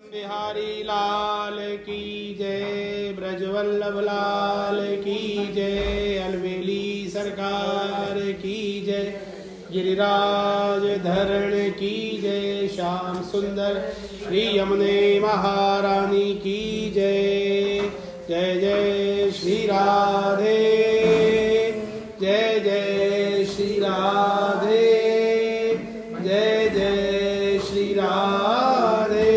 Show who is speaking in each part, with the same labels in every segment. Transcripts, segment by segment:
Speaker 1: बिहारी लाल की जय, ब्रजवल्लभ लाल की जय, अलवेली सरकार की जय, गिरिराज धरण की जय, श्याम सुंदर श्री यमुने महारानी की जय। जय जय श्री राधे, जय जय श्री राधे, जय जय श्री राधे।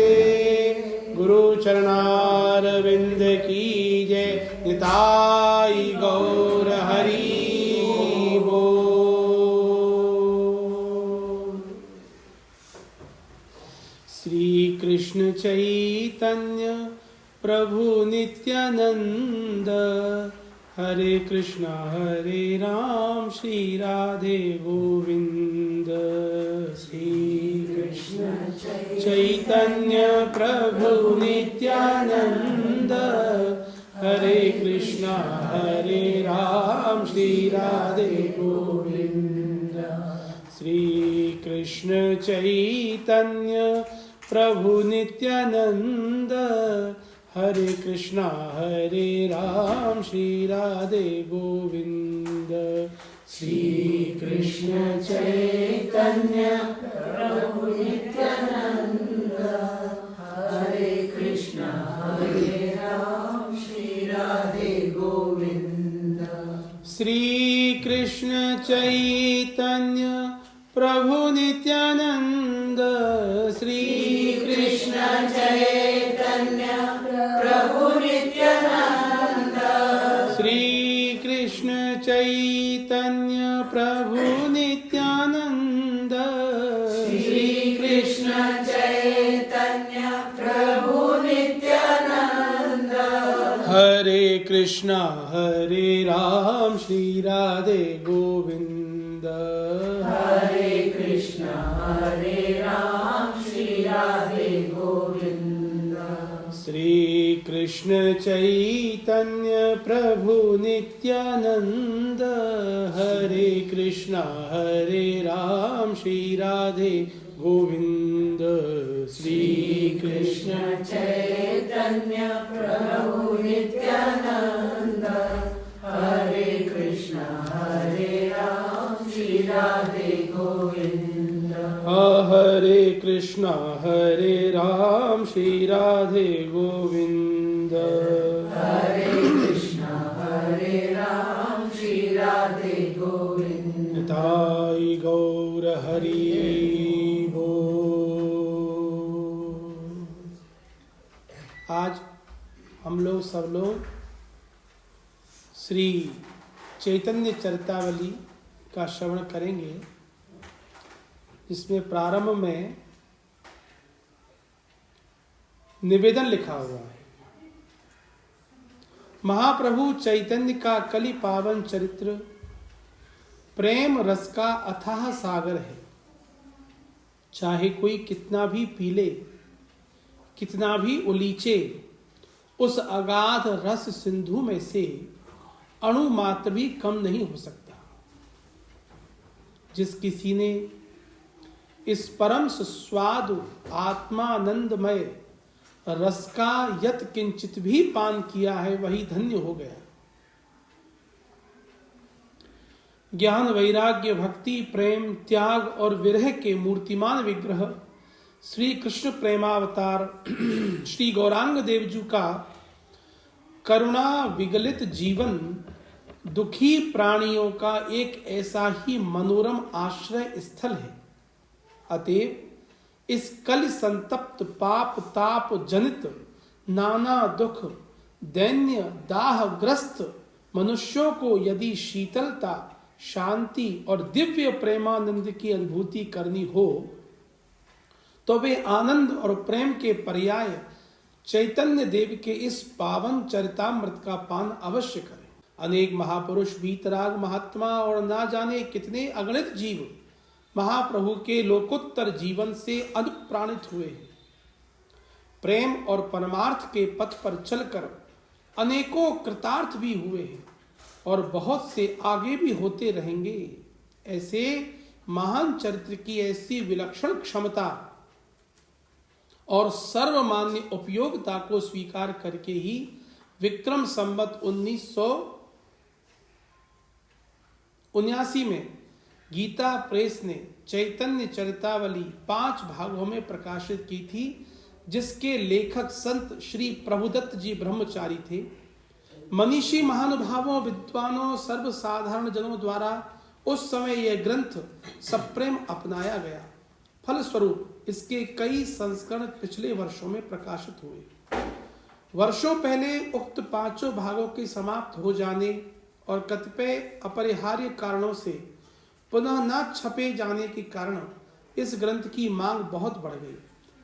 Speaker 1: गुरु चरणारविंद की जय, निताई गौर हरि बोल। श्री कृष्ण चैतन्य प्रभु नित्यानंद, हरे कृष्णा हरे राम, श्री राधे गोविंद। श्री कृष्ण चैतन्य प्रभु नित्यानंद, हरे कृष्णा हरे राम, श्री राधे गोविंद। श्री कृष्ण चैतन्य प्रभु नित्यानंद, हरे कृष्णा हरे राम, श्री राधे गोविंद। श्री कृष्ण चैतन्य प्रभु नित्यानंद, हरे कृष्णा हरे राम, श्री राधे गोविंद। श्री कृष्ण चैतन्य प्रभु नित्यानंद, श्री कृष्ण चैतन्य प्रभु नित्यानंद, श्री कृष्ण चैतन्य प्रभु नित्यानंद, श्री कृष्ण चैतन्य प्रभु नित्यानंद, हरे कृष्णा हरे राम, श्री राधे गोविंद। हरे कृष्णा हरे राम, श्री राधे गोविंद। श्री कृष्ण चैतन्य प्रभु नित्यानंद, हरे कृष्णा हरे राम, श्री राधे गोविंद। श्री कृष्ण चैतन्य प्रभु नित्यानंद, हरे कृष्णा हरे राम, श्री राधे गोविंद। हरे कृष्णा हरे राम, श्री राधे गोविंद। हरे कृष्णा हरे राम, श्री राधे गोविंद। निताई गौर हरि बोल। आज हम लोग सब लोग श्री चैतन्य चरितावली का श्रवण करेंगे, जिसमें प्रारंभ में निवेदन लिखा हुआ है। महाप्रभु चैतन्य का कलि पावन चरित्र प्रेम रस का अथाह सागर है। चाहे कोई कितना भी पी ले, कितना भी उलीचे, उस अगाध रस सिंधु में से अणु मात्र भी कम नहीं हो सकता। जिस किसी ने इस परम सुस्वाद आत्मानंदमय रस का यत किंचित भी पान किया है, वही धन्य हो गया। ज्ञान वैराग्य भक्ति प्रेम त्याग और विरह के मूर्तिमान विग्रह श्री कृष्ण प्रेमावतार श्री गौरांग देव जी का करुणा विगलित जीवन दुखी प्राणियों का एक ऐसा ही मनोरम आश्रय स्थल है। अतएव इस कलि संतप्त पाप ताप जनित नाना दुख दैन्य दाहग्रस्त मनुष्यों को यदि शीतलता शांति और दिव्य प्रेमानंद की अनुभूति करनी हो, तो वे आनंद और प्रेम के पर्याय चैतन्य देव के इस पावन चरितामृत का पान अवश्य करें। अनेक महापुरुष वीतराग महात्मा और ना जाने कितने अगणित जीव महाप्रभु के लोकोत्तर जीवन से अनुप्राणित हुए हैं। प्रेम और परमार्थ के पथ पर चलकर अनेकों कृतार्थ भी हुए हैं और बहुत से आगे भी होते रहेंगे। ऐसे महान चरित्र की ऐसी विलक्षण क्षमता और सर्वमान्य उपयोगिता को स्वीकार करके ही विक्रम संवत 1979 में गीता प्रेस ने चैतन्य चरितावली 5 भागों में प्रकाशित की थी, जिसके लेखक संत श्री प्रभुदत्त जी ब्रह्मचारी थे। मनीषी महानुभावों, विद्वानों, सर्वसाधारण जनों द्वारा उस समय यह ग्रंथ सप्रेम अपनाया गया। फलस्वरूप इसके कई संस्करण पिछले वर्षों में प्रकाशित हुए। वर्षों पहले उक्त 5 भागों के समाप्त हो जाने और कतिपय अपरिहार्य कारणों से पुनः न छपे जाने के कारण इस ग्रंथ की मांग बहुत बढ़ गई।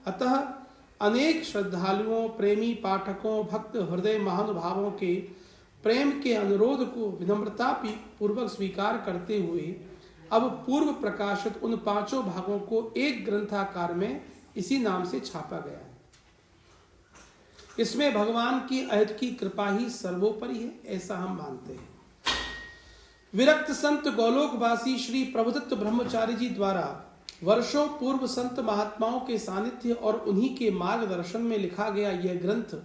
Speaker 1: अतः अनेक श्रद्धालुओं, प्रेमी पाठकों, भक्त हृदय महानुभावों के प्रेम के अनुरोध को विनम्रता पूर्वक स्वीकार करते हुए अब पूर्व प्रकाशित उन 5 भागों को एक ग्रंथाकार में इसी नाम से छापा गया है। इसमें भगवान की अहद की कृपा ही सर्वोपरि है, ऐसा हम मानते हैं। विरक्त संत गोलोकवासी श्री प्रभुदत्त ब्रह्मचारी जी द्वारा वर्षों पूर्व संत महात्माओं के सानिध्य और उन्हीं के मार्गदर्शन में लिखा गया यह ग्रंथ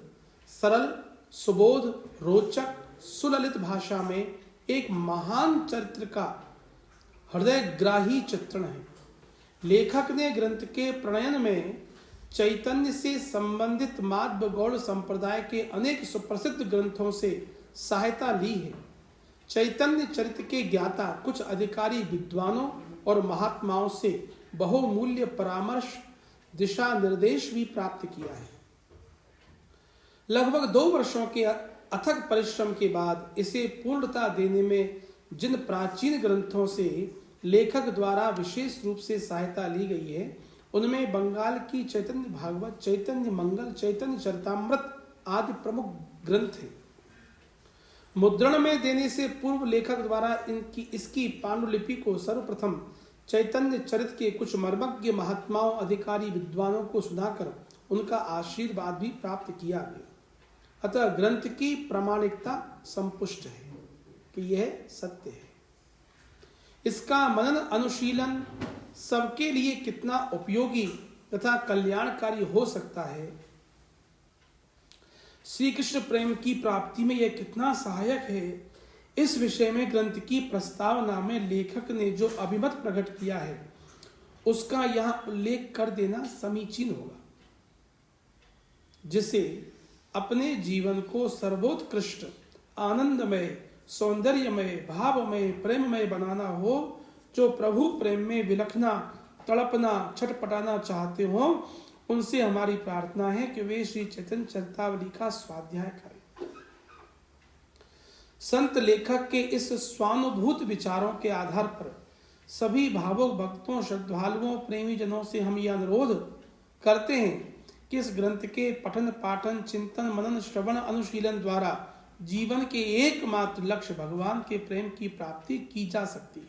Speaker 1: सरल, सुबोध, रोचक, सुललित भाषा में एक महान चरित्र का हृदयग्राही चित्रण है। लेखक ने ग्रंथ के प्रणयन में चैतन्य से संबंधित माध्व गौड़ संप्रदाय के अनेक सुप्रसिद्ध ग्रंथों से सहायता ली है। चैतन्य चरित्र के ज्ञाता कुछ अधिकारी विद्वानों और महात्माओं से बहुमूल्य परामर्श, दिशा निर्देश भी प्राप्त किया है। लगभग 2 वर्षों के अथक परिश्रम के बाद इसे पूर्णता देने में जिन प्राचीन ग्रंथों से लेखक द्वारा विशेष रूप से सहायता ली गई है, उनमें बंगाल की चैतन्य भागवत, चैतन्य मंगल, चैतन्य चरितामृत आदि प्रमुख ग्रंथ हैं। मुद्रण में देने से पूर्व लेखक द्वारा इसकी पांडुलिपि को सर्वप्रथम चैतन्य चरित्र के कुछ मर्मज्ञ महात्माओं, अधिकारी, विद्वानों को सुनाकर उनका आशीर्वाद भी प्राप्त किया गया। अतः ग्रंथ की प्रामाणिकता संपुष्ट है कि यह सत्य है। इसका मनन अनुशीलन सबके लिए कितना उपयोगी तथा कल्याणकारी हो सकता है, श्री कृष्ण प्रेम की प्राप्ति में यह कितना सहायक है, इस विषय में ग्रंथ की प्रस्तावना में लेखक ने जो अभिमत प्रकट किया है उसका यहाँ उल्लेख कर देना समीचीन होगा। जिसे अपने जीवन को सर्वोत्कृष्ट, आनंदमय, सौंदर्यमय, भावमय, प्रेममय बनाना हो, जो प्रभु प्रेम में विलखना, तड़पना, छटपटाना चाहते हो, उनसे हमारी प्रार्थना है कि वे श्री चैतन्य चरितावली का स्वाध्याय करें। संत लेखक के इस स्वानुभूत विचारों के आधार पर सभी भावुक भक्तों, श्रद्धालुओं, प्रेमी जनों से हम यह अनुरोध करते हैं कि इस ग्रंथ के पठन, पाठन, चिंतन, मनन, श्रवण, अनुशीलन द्वारा जीवन के एकमात्र लक्ष्य भगवान के प्रेम की प्राप्ति की जा सकती है।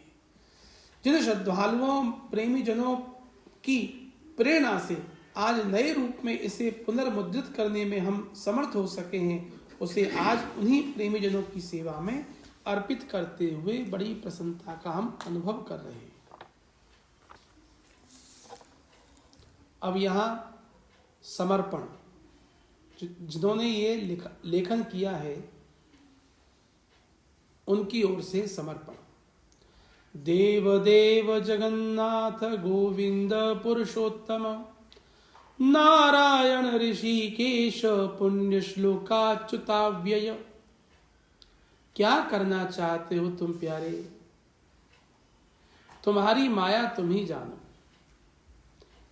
Speaker 1: जिन श्रद्धालुओं, प्रेमी जनों की प्रेरणा से आज नए रूप में इसे पुनर्मुद्रित करने में हम समर्थ हो सके हैं, उसे आज उन्हीं प्रेमी जनों की सेवा में अर्पित करते हुए बड़ी प्रसन्नता का हम अनुभव कर रहे हैं। अब यहाँ समर्पण, जिन्होंने ये लेखन किया है उनकी ओर से समर्पण। देव देव जगन्नाथ गोविंद पुरुषोत्तम नारायण ऋषिकेश पुण्य श्लोकाच्युताव्यय। क्या करना चाहते हो तुम प्यारे, तुम्हारी माया तुम ही जानो।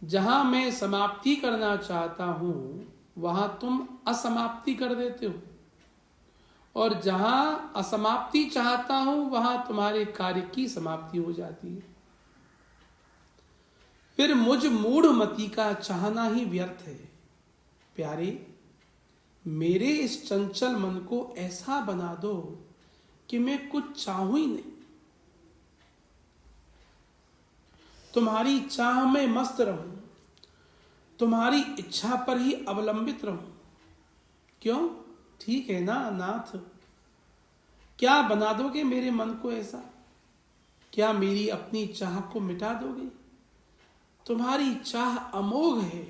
Speaker 1: जहां मैं समाप्ति करना चाहता हूं वहां तुम असमाप्ति कर देते हो, और जहां असमाप्ति चाहता हूं वहां तुम्हारे कार्य की समाप्ति हो जाती है। फिर मुझ मूढ़ मति का चाहना ही व्यर्थ है। प्यारे, मेरे इस चंचल मन को ऐसा बना दो कि मैं कुछ चाहूं ही नहीं। तुम्हारी चाह में मस्त रहूं, तुम्हारी इच्छा पर ही अवलंबित रहूं। क्यों? ठीक है ना नाथ? क्या बना दोगे मेरे मन को ऐसा? क्या मेरी अपनी चाह को मिटा दोगे? तुम्हारी चाह अमोघ है,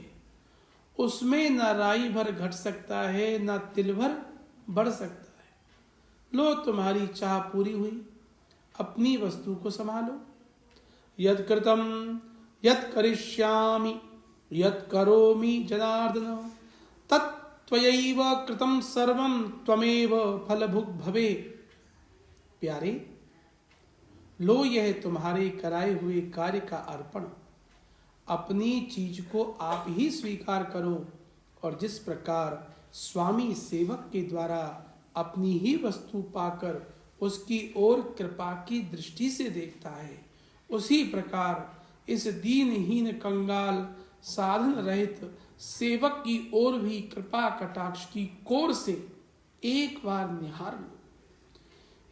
Speaker 1: उसमें न राई भर घट सकता है, न तिल भर बढ़ सकता है। लो तुम्हारी चाह पूरी हुई, अपनी वस्तु को संभालो। यद कृतम यद करिष्यामि यद करोमि जनार्दन तत्त्वयैव कृतं सर्वं त्वमेव फलभुग् भवे। प्यारे, लो यह तुम्हारे कराए हुए कार्य का अर्पण। अपनी चीज को आप ही स्वीकार करो, और जिस प्रकार स्वामी सेवक के द्वारा अपनी ही वस्तु पाकर उसकी ओर कृपा की दृष्टि से देखता है, उसी प्रकार इस दीनहीन कंगाल साधन रहित सेवक की ओर भी कृपा कटाक्ष की कोर से एक बार निहार लो।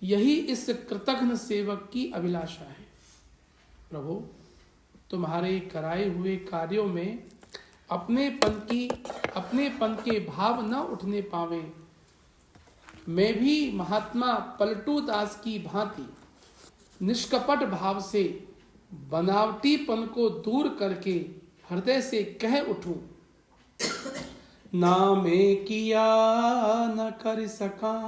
Speaker 1: यही इस कृतघ्न सेवक की अभिलाषा है। प्रभु, तुम्हारे कराए हुए कार्यों में अपनेपन के भाव न उठने पावे, मैं भी महात्मा पलटू दास की भांति निष्कपट भाव से बनावटीपन को दूर करके हृदय से कह उठूं, ना मैं किया न कर सका,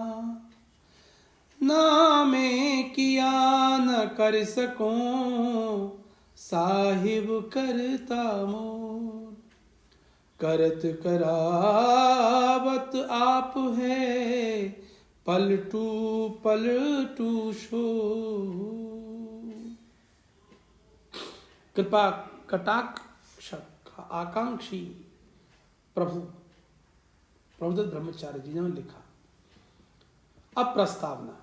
Speaker 1: ना मैं किया न कर सकूं, साहिब करता मोर, करत करावत आप है, पलटू पलटू शो। कृपा कटाक्ष आकांक्षी प्रभु प्रभुदत्त ब्रह्मचारी जी ने लिखा। अब प्रस्तावना।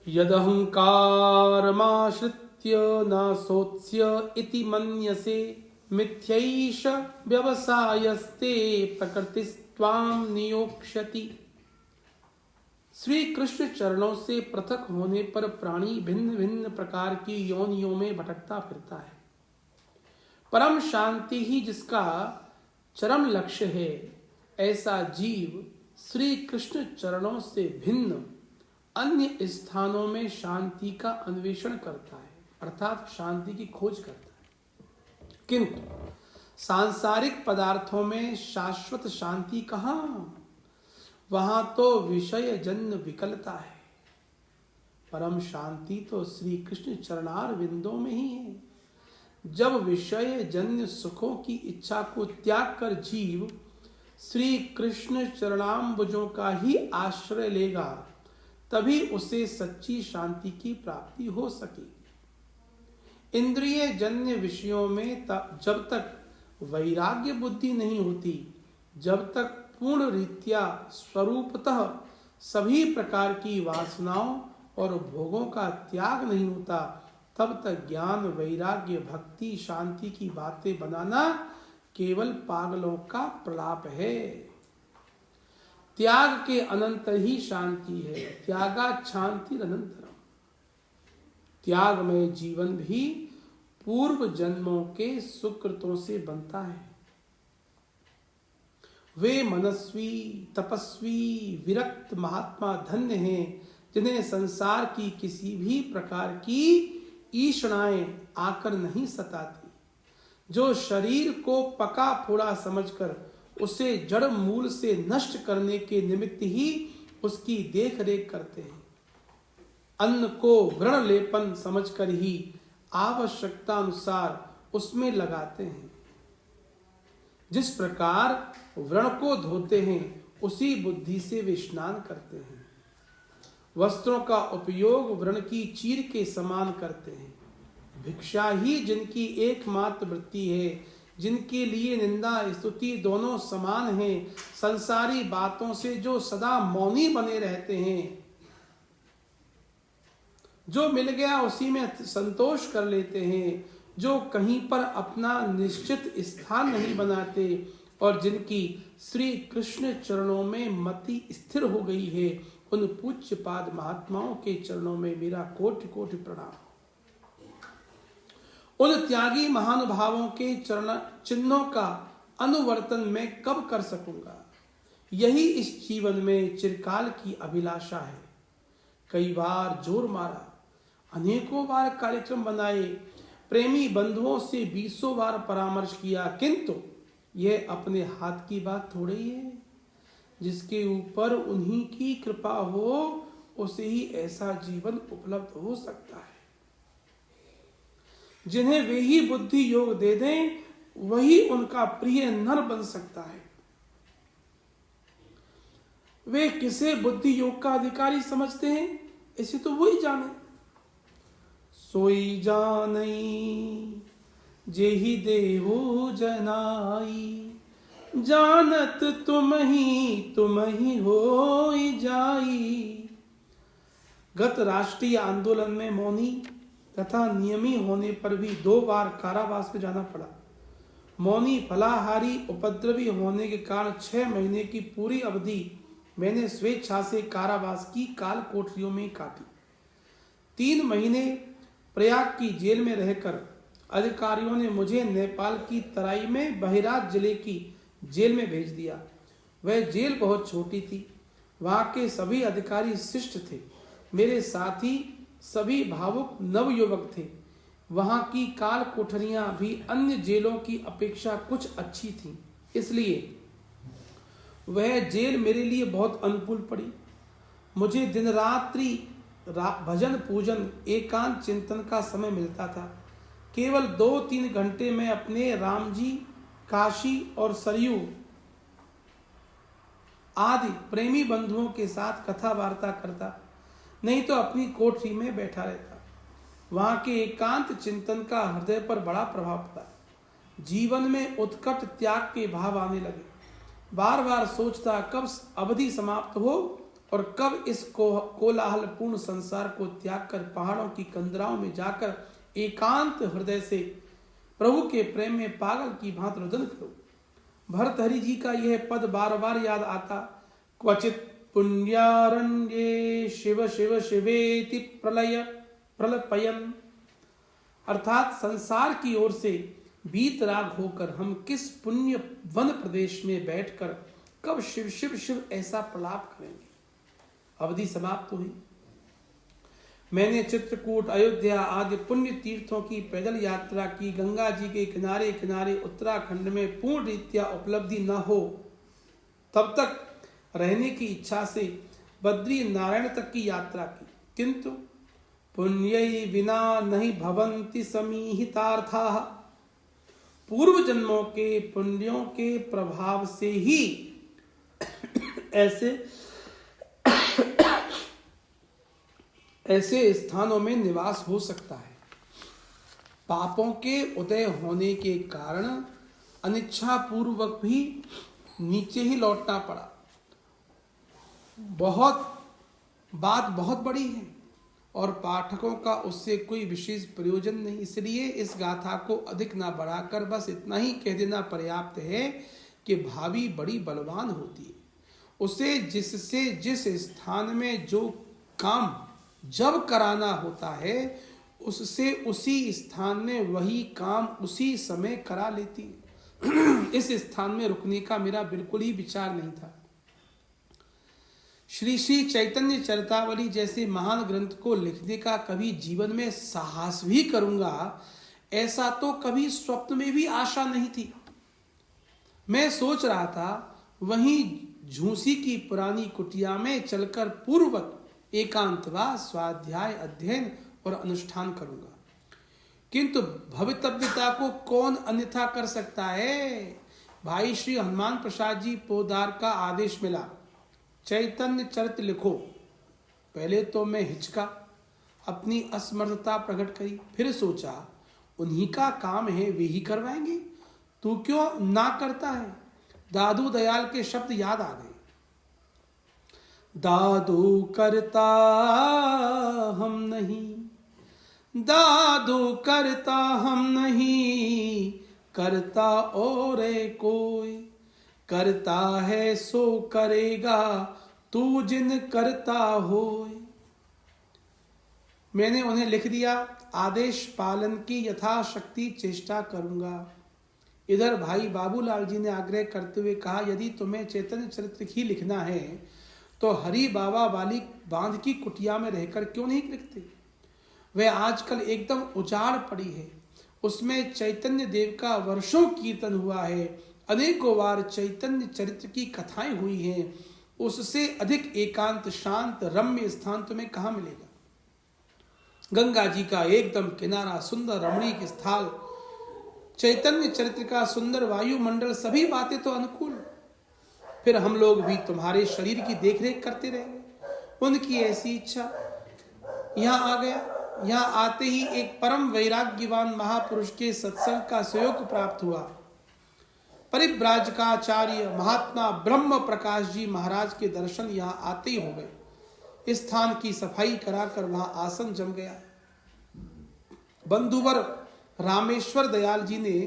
Speaker 1: यदहंकारमाश्रित्य न सोत्स्य इति मन्यसे, मिथ्यैष व्यवसायस्ते प्रकृतिस्त्वां नियोक्ष्यति। श्री कृष्ण चरणों से पृथक होने पर प्राणी भिन्न भिन्न प्रकार की योनियों में भटकता फिरता है। परम शांति ही जिसका चरम लक्ष्य है, ऐसा जीव श्री कृष्ण चरणों से भिन्न अन्य स्थानों में शांति का अन्वेषण करता है, अर्थात शांति की खोज करता है। किंतु सांसारिक पदार्थों में शाश्वत शांति कहाँ? वहां तो विषय जन्य विकलता है। परम शांति तो श्री कृष्ण चरणार विंदों में ही है। जब विषय जन्य सुखों की इच्छा को त्याग कर जीव श्री कृष्ण चरणाम्बुजों का ही आश्रय लेगा, तभी उसे सच्ची शांति की प्राप्ति हो सकेगी। इंद्रिय जन्य विषयों में जब तक वैराग्य बुद्धि नहीं होती, जब तक पूर्ण रीत्या स्वरूपतः सभी प्रकार की वासनाओं और भोगों का त्याग नहीं होता, तब तक ज्ञान वैराग्य भक्ति शांति की बातें बनाना केवल पागलों का प्रलाप है। त्याग के अनंतर ही शांति है। त्यागात् शांतिर् अनंतरम्। त्याग में जीवन भी पूर्व जन्मों के सुकृतों से बनता है। वे मनस्वी तपस्वी विरक्त महात्मा धन्य हैं, जिन्हें संसार की किसी भी प्रकार की ईषणाएं आकर नहीं सताती, जो शरीर को पका फोड़ा समझकर उसे जड़ मूल से नष्ट करने के निमित्त ही उसकी देख रेख करते हैं, अन्न को व्रण लेपन समझकर ही आवश्यकता अनुसार उसमें लगाते हैं। जिस प्रकार व्रण को धोते हैं, उसी बुद्धि से वे स्नान करते हैं। वस्त्रों का उपयोग व्रण की चीर के समान करते हैं। भिक्षा ही जिनकी एकमात्र वृत्ति है, जिनके लिए निंदा स्तुति दोनों समान हैं, संसारी बातों से जो सदा मौनी बने रहते हैं, जो मिल गया उसी में संतोष कर लेते हैं, जो कहीं पर अपना निश्चित स्थान नहीं बनाते, और जिनकी श्री कृष्ण चरणों में मति स्थिर हो गई है, उन पूज्य पाद महात्माओं के चरणों में मेरा कोटि कोटि प्रणाम। उन त्यागी महानुभावों के चरण चिन्हों का अनुवर्तन मैं कब कर सकूंगा? यही इस जीवन में चिरकाल की अभिलाषा है। कई बार जोर मारा, अनेकों बार कार्यक्रम बनाए, प्रेमी बंधुओं से 20 बार परामर्श किया, किंतु यह अपने हाथ की बात थोड़ी है। जिसके ऊपर उन्हीं की कृपा हो उसे ही ऐसा जीवन उपलब्ध हो सकता है। जिन्हें वे ही बुद्धि योग दे दें वही उनका प्रिय नर बन सकता है। वे किसे बुद्धि योग का अधिकारी समझते हैं इसे तो वही जाने। सोई जानई जेहि देहु जनाई, जानत तुम ही होई जाई। गत राष्ट्रीय आंदोलन में मौनी तथा नियमी होने पर भी 2 बार कारावास में जाना पड़ा। मौनी फलाहारी उपद्रवी होने के कारण 6 महीने की पूरी अवधि मैंने स्वेच्छा से कारावास की काल कोठरियों में काटी। 3 महीने प्रयाग की जेल में रहकर अधिकारियों ने मुझे नेपाल की तराई में बहिराज जिले की जेल में भेज दिया। वह जेल बहुत छोटी थी। वहां के सभी अधिकारी शिष्ट थे। मेरे साथी सभी भावुक नवयुवक थे। वहां की काल कोठरियां भी अन्य जेलों की अपेक्षा कुछ अच्छी थीं, इसलिए वह जेल मेरे लिए बहुत अनुकूल पड़ी। मुझे दिन रात्रि भजन पूजन एकांत चिंतन का समय मिलता था। केवल 2-3 घंटे में अपने राम जी, काशी और सरयू आदि प्रेमी बंधुओं के साथ कथा वार्ता करता, नहीं तो अपनी कोठरी में बैठा रहता। वहां के एकांत चिंतन का हृदय पर बड़ा प्रभाव पड़ा। जीवन में उत्कट त्याग के भाव आने लगे। बार बार सोचता कब अवधि समाप्त हो और कब इस कोलाहलपूर्ण संसार को त्याग कर पहाड़ों की कंदराओं में जाकर एकांत हृदय से प्रभु के प्रेम में पागल की भांति रुदन करो। भर्तहरि जी का यह पद बार बार याद आता। क्वचित पुण्यारण्ये शिव शिव शिवेति प्रलपयन, अर्थात संसार की ओर से बीतराग होकर हम किस पुण्य वन प्रदेश में बैठकर कब शिव शिव शिव ऐसा प्रलाप करेंगे। अवधि समाप्त हुई। मैंने चित्रकूट, अयोध्या आदि पुण्य तीर्थों की पैदल यात्रा की। गंगा जी के किनारे किनारे उत्तराखंड में पूर्ण रीत्या उपलब्धि न हो तब तक रहने की इच्छा से बद्री नारायण तक की यात्रा की, किंतु पुण्य बिना नहीं भवंति समीहितार्थाः। पूर्व जन्मों के पुण्यों के प्रभाव से ही ऐसे स्थानों में निवास हो सकता है। पापों के उदय होने के कारण अनिच्छा पूर्वक भी नीचे ही लौटना पड़ा। बात बहुत बड़ी है और पाठकों का उससे कोई विशेष प्रयोजन नहीं, इसलिए इस गाथा को अधिक ना बढ़ाकर बस इतना ही कह देना पर्याप्त है कि भावी बड़ी बलवान होती है। उसे जिससे जिस स्थान में जो काम जब कराना होता है उससे उसी स्थान में वही काम उसी समय करा लेती है। इस स्थान में रुकने का मेरा बिल्कुल ही विचार नहीं था। श्री श्री चैतन्य चरितावली जैसे महान ग्रंथ को लिखने का कभी जीवन में साहस भी करूंगा ऐसा तो कभी स्वप्न में भी आशा नहीं थी। मैं सोच रहा था वहीं झूसी की पुरानी कुटिया में चलकर पूर्ववत एकांतवास, स्वाध्याय, अध्ययन और अनुष्ठान करूंगा, किंतु भवितव्यता को कौन अन्यथा कर सकता है। भाई श्री हनुमान प्रसाद जी पोदार का आदेश मिला, चैतन्य चरित लिखो। पहले तो मैं हिचका, अपनी असमर्थता प्रकट करी, फिर सोचा उन्हीं का काम है, वे ही करवाएंगे, तू क्यों ना करता है। दादू दयाल के शब्द याद आ गए, दादू करता हम नहीं, दादू करता हम नहीं, करता और कोई, करता है सो करेगा तू जिन करता होय। मैंने उन्हें लिख दिया, आदेश पालन की यथाशक्ति चेष्टा करूंगा। इधर भाई बाबूलाल जी ने आग्रह करते हुए कहा, यदि तुम्हें चैतन्य चरित्र ही लिखना है तो हरि बाबा वाली बांध की कुटिया में रहकर क्यों नहीं लिखते। वह आजकल एकदम उजाड़ पड़ी है, उसमें चैतन्य देव का वर्षों कीर्तन हुआ है, अनेकों बार चैतन्य चरित्र की कथाएं हुई हैं, उससे अधिक एकांत शांत रम्य स्थान तुम्हें कहाँ मिलेगा। गंगा जी का एकदम किनारा, सुंदर रमणीक स्थल, चैतन्य चरित्र का सुंदर वायुमंडल, सभी बातें तो अनुकूल। फिर हम लोग भी तुम्हारे शरीर की देखरेख करते रहेंगे। उनकी ऐसी इच्छा, यहाँ आ गया। यहाँ आते ही एक परम वैराग्यवान महापुरुष के सत्संग का सहयोग प्राप्त हुआ। परिव्राजकाचार्य महात्मा ब्रह्म प्रकाश जी महाराज के दर्शन यहाँ आते ही हो गए। स्थान की सफाई कराकर वहां आसन जम गया। बंधुवर रामेश्वर दयाल जी ने,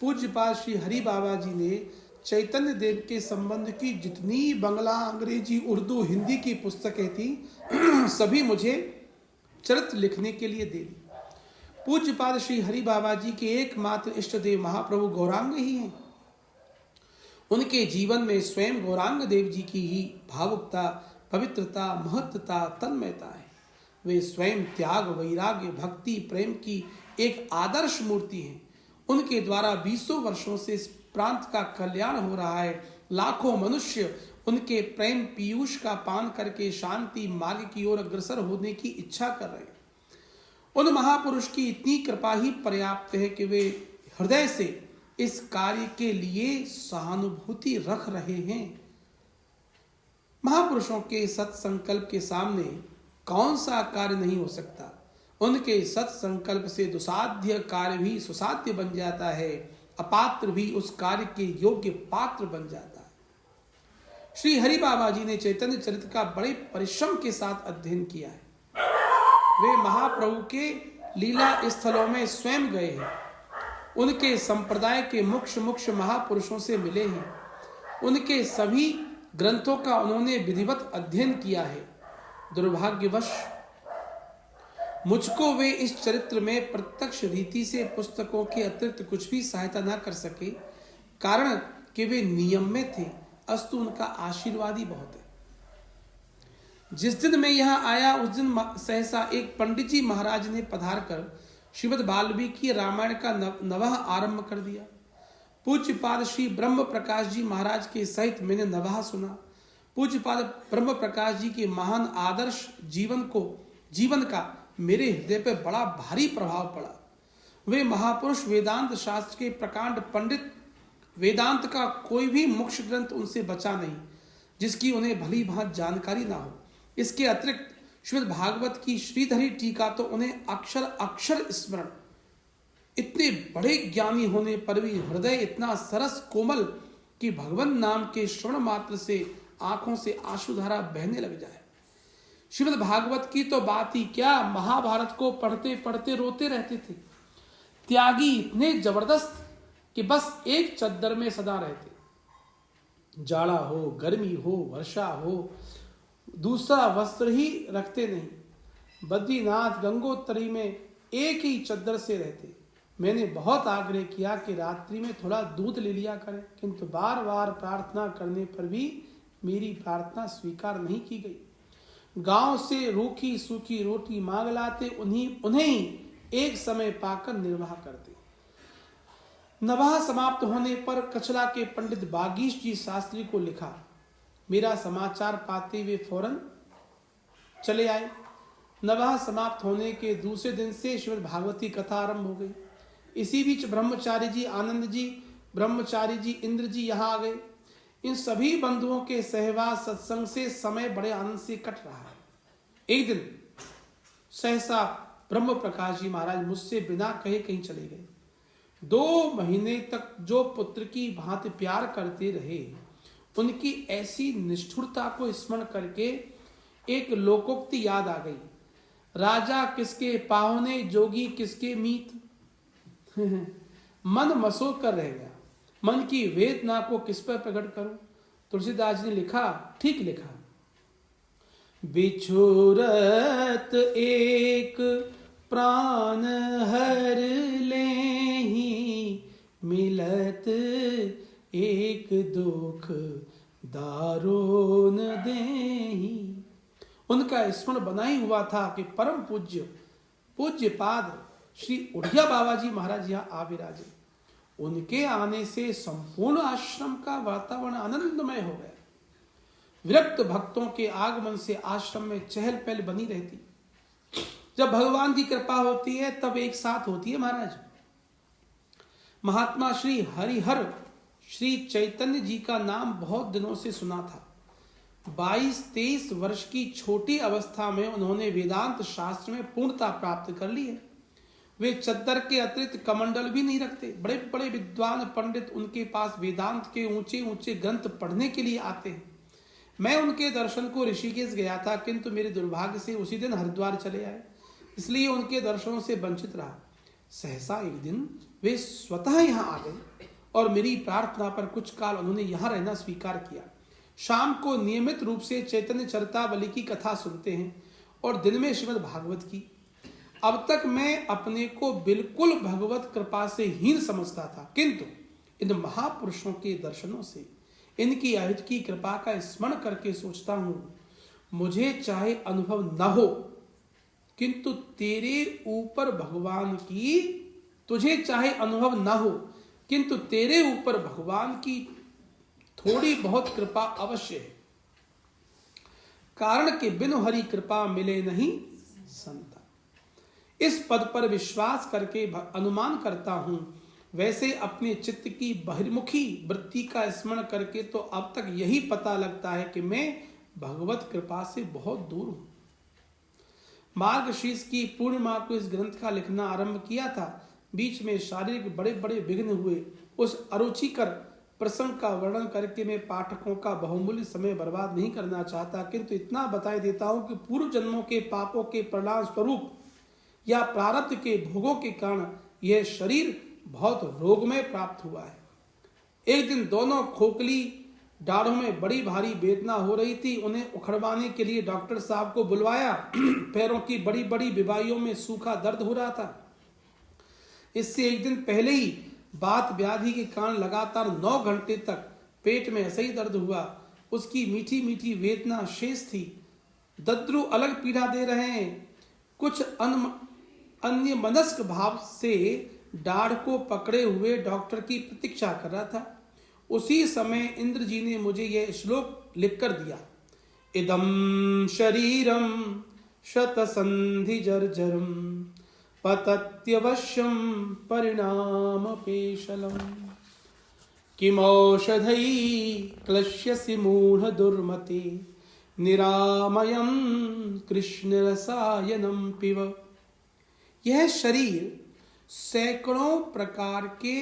Speaker 1: पूज्यपाद श्री हरि बाबा जी ने चैतन्य देव के संबंध की जितनी बंगला, अंग्रेजी, उर्दू, हिंदी की पुस्तकें थी सभी मुझे चरित्र लिखने के लिए दे दी। पूज्यपाद श्री हरि बाबा जी के एकमात्र इष्ट देव महाप्रभु गौरांग ही हैं। उनके जीवन में स्वयं गौरांग देव जी की ही भावुकता, पवित्रता, महत्वता, तन्मयता है। वे स्वयं त्याग, वैराग्य, भक्ति, प्रेम की एक आदर्श मूर्ति हैं। उनके द्वारा 20 वर्षों से इस प्रांत का कल्याण हो रहा है। लाखों मनुष्य उनके प्रेम पीयूष का पान करके शांति मार्ग की ओर अग्रसर होने की इच्छा कर रहे हैं। उन महापुरुष की इतनी कृपा ही पर्याप्त है कि वे हृदय से इस कार्य के लिए सहानुभूति रख रहे हैं। महापुरुषों के सत्संकल्प के सामने कौन सा कार्य नहीं हो सकता। उनके सत्संकल्प से दुसाध्य कार्य भी सुसाध्य बन जाता है, अपात्र भी उस कार्य के योग्य पात्र बन जाता है। श्री हरि बाबा जी ने चैतन्य चरित्र का बड़े परिश्रम के साथ अध्ययन किया है। वे महाप्रभु के लीला स्थलों में स्वयं गए हैं। उनके संप्रदाय के मुख्य महापुरुषों से मिले हैं। उनके सभी ग्रंथों का उन्होंने विधिवत अध्ययन किया है। दुर्भाग्यवश मुझको वे इस चरित्र में प्रत्यक्ष रीति से पुस्तकों के अतिरिक्त कुछ भी सहायता न कर सके, कारण कि वे नियम में थे, अस्तु उनका आशीर्वाद ही बहुत है। जिस दिन मैं यहाँ आया उस दिन सहसा एक पंडित जी महाराज ने पधार कर श्रीमद् वाल्मीकि रामायण का नवह आरंभ कर दिया। पूज्यपाद श्री ब्रह्म प्रकाश जी महाराज के सहित मैंने नवह सुना। पूज्यपाद ब्रह्म प्रकाश जी के महान आदर्श जीवन का मेरे हृदय पर बड़ा भारी प्रभाव पड़ा। वे महापुरुष वेदांत शास्त्र के प्रकांड पंडित, वेदांत का कोई भी मुख्य ग्रंथ उनसे बचा नहीं जिसकी उन्हें भली भांति जानकारी ना हो। इसके अतिरिक्त श्रीमद् भागवत की श्रीधरी टीका तो उन्हें अक्षर अक्षर स्मरण। इतने बड़े ज्ञानी होने पर भी हृदय इतना सरस कोमल कि भगवान नाम के श्रवण मात्र से आंखों से आंसुधारा बहने लग जाए। श्रीमद् भागवत की तो बात ही क्या, महाभारत को पढ़ते पढ़ते रोते रहते थे। त्यागी इतने जबरदस्त कि बस एक चद्दर में सदा रहते। जाड़ा हो, गर्मी हो, वर्षा हो, दूसरा वस्त्र ही रखते नहीं। बद्रीनाथ गंगोत्री में एक ही चद्दर से रहते। मैंने बहुत आग्रह किया कि रात्रि में थोड़ा दूध ले लिया करें, किंतु बार बार प्रार्थना करने पर भी मेरी प्रार्थना स्वीकार नहीं की गई। गांव से रूखी सूखी रोटी मांग लाते, उन्हें ही एक समय पाकर निर्वाह करते। नवाह समाप्त होने पर कचला के पंडित बागीश जी शास्त्री को लिखा। मेरा समाचार पाते वे फौरन चले आए। नवाह समाप्त होने के दूसरे दिन से श्रीमद् भागवती कथा आरंभ हो गई। इसी बीच ब्रह्मचारी जी, आनंद जी, ब्रह्मचारी जी, इंद्र जी यहाँ आ गए। इन सभी बंधुओं के सहवास सत्संग से समय बड़े आनंद से कट रहा है। एक दिन सहसा ब्रह्म प्रकाश जी महाराज मुझसे बिना कहे कहीं चले गए। 2 महीने तक जो पुत्र की भांति प्यार करते रहे, उनकी ऐसी निष्ठुरता को स्मरण करके एक लोकोक्ति याद आ गई। राजा किसके पाहुने, जोगी किसके मीत। मन मसोक कर रह गया। मन की वेदना को किस पर प्रकट करूं। तुलसीदास जी ने लिखा, ठीक लिखा। बिछुरत एक प्राण हर लेहि, मिलत एक दुख दारुण देहि। उनका स्मरण बना ही हुआ था कि परम पूज्यपाद श्री उड़िया बाबा जी महाराज यहाँ आ विराजे। उनके आने से संपूर्ण आश्रम का वातावरण आनंदमय हो गया। विरक्त भक्तों के आगमन से आश्रम में चहल पहल बनी रहती। जब भगवान की कृपा होती है तब एक साथ होती है महाराज। महात्मा श्री हरिहर श्री चैतन्य जी का नाम बहुत दिनों से सुना था। 22-23 वर्ष की छोटी अवस्था में उन्होंने वेदांत शास्त्र में पूर्णता प्राप्त कर ली है। वे चद्दर के अतिरिक्त कमंडल भी नहीं रखते। बड़े बड़े विद्वान पंडित उनके पास वेदांत के ऊंचे ऊंचे ग्रंथ पढ़ने के लिए आते हैं। मैं उनके दर्शन को ऋषिकेश गया था, किंतु मेरे दुर्भाग्य से उसी दिन हरिद्वार चले आए, इसलिए उनके दर्शनों से वंचित रहा। सहसा एक दिन वे स्वतः यहाँ आ गए और मेरी प्रार्थना पर कुछ काल उन्होंने यहाँ रहना स्वीकार किया। शाम को नियमित रूप से चैतन्य चरितावली की कथा सुनते हैं और दिन में श्रीमद् भागवत की। अब तक मैं अपने को बिल्कुल भगवत कृपा से हीन समझता था, किंतु इन महापुरुषों के दर्शनों से, इनकी अहित की कृपा का स्मरण करके सोचता हूं, मुझे चाहे अनुभव न हो, किंतु तेरे ऊपर भगवान की, तुझे चाहे अनुभव न हो, किंतु तेरे ऊपर भगवान की थोड़ी बहुत कृपा अवश्य है। कारण के बिनु हरि कृपा मिले नहीं संता। इस पद पर विश्वास करके अनुमान करता हूं, वैसे अपने चित्त की बहिर्मुखी वृत्ति का स्मरण करके तो अब तक यही पता लगता है कि मैं भगवत कृपा से बहुत दूर हूं। मार्गशीर्ष की पूर्णिमा को इस ग्रंथ का लिखना आरंभ किया था। बीच में शारीरिक बड़े बड़े विघ्न हुए। उस अरुचिकर प्रसंग का वर्णन करके मैं पाठकों का बहुमूल्य समय बर्बाद नहीं करना चाहता, किंतु इतना बता देता हूं कि पूर्व जन्मों के पापों के परिणाम स्वरूप या प्रारब्ध के भोगों के कारण यह शरीर बहुत रोगमय प्राप्त हुआ है। एक दिन दोनों खोखली डाढ़ों में बड़ी भारी वेदना हो रही थी। उन्हें उखड़वाने के लिए डॉक्टर साहब को बुलवाया। पैरों की बड़ी बड़ी बिबाइयों में सूखा दर्द हो रहा था। इससे एक दिन पहले ही बात व्याधि के कारण लगातार 9 घंटे तक पेट में ऐसा ही दर्द हुआ। उसकी मीठी मीठी वेदना शेष थी। दद्रु अलग पीड़ा दे रहे हैं। कुछ अन्य मनस्क भाव से दाढ़ को पकड़े हुए डॉक्टर की प्रतीक्षा कर रहा था। उसी समय इंद्र जी ने मुझे यह श्लोक लिखकर दिया, इदम शरीरम शतसंधि जर्जरम पतत्यवश्यम परिणाम पेशलम किमौषधै क्लश्यसि मूढ़ दुर्मते निरामयम कृष्ण रसायनम पिब। यह शरीर सैकड़ों प्रकार के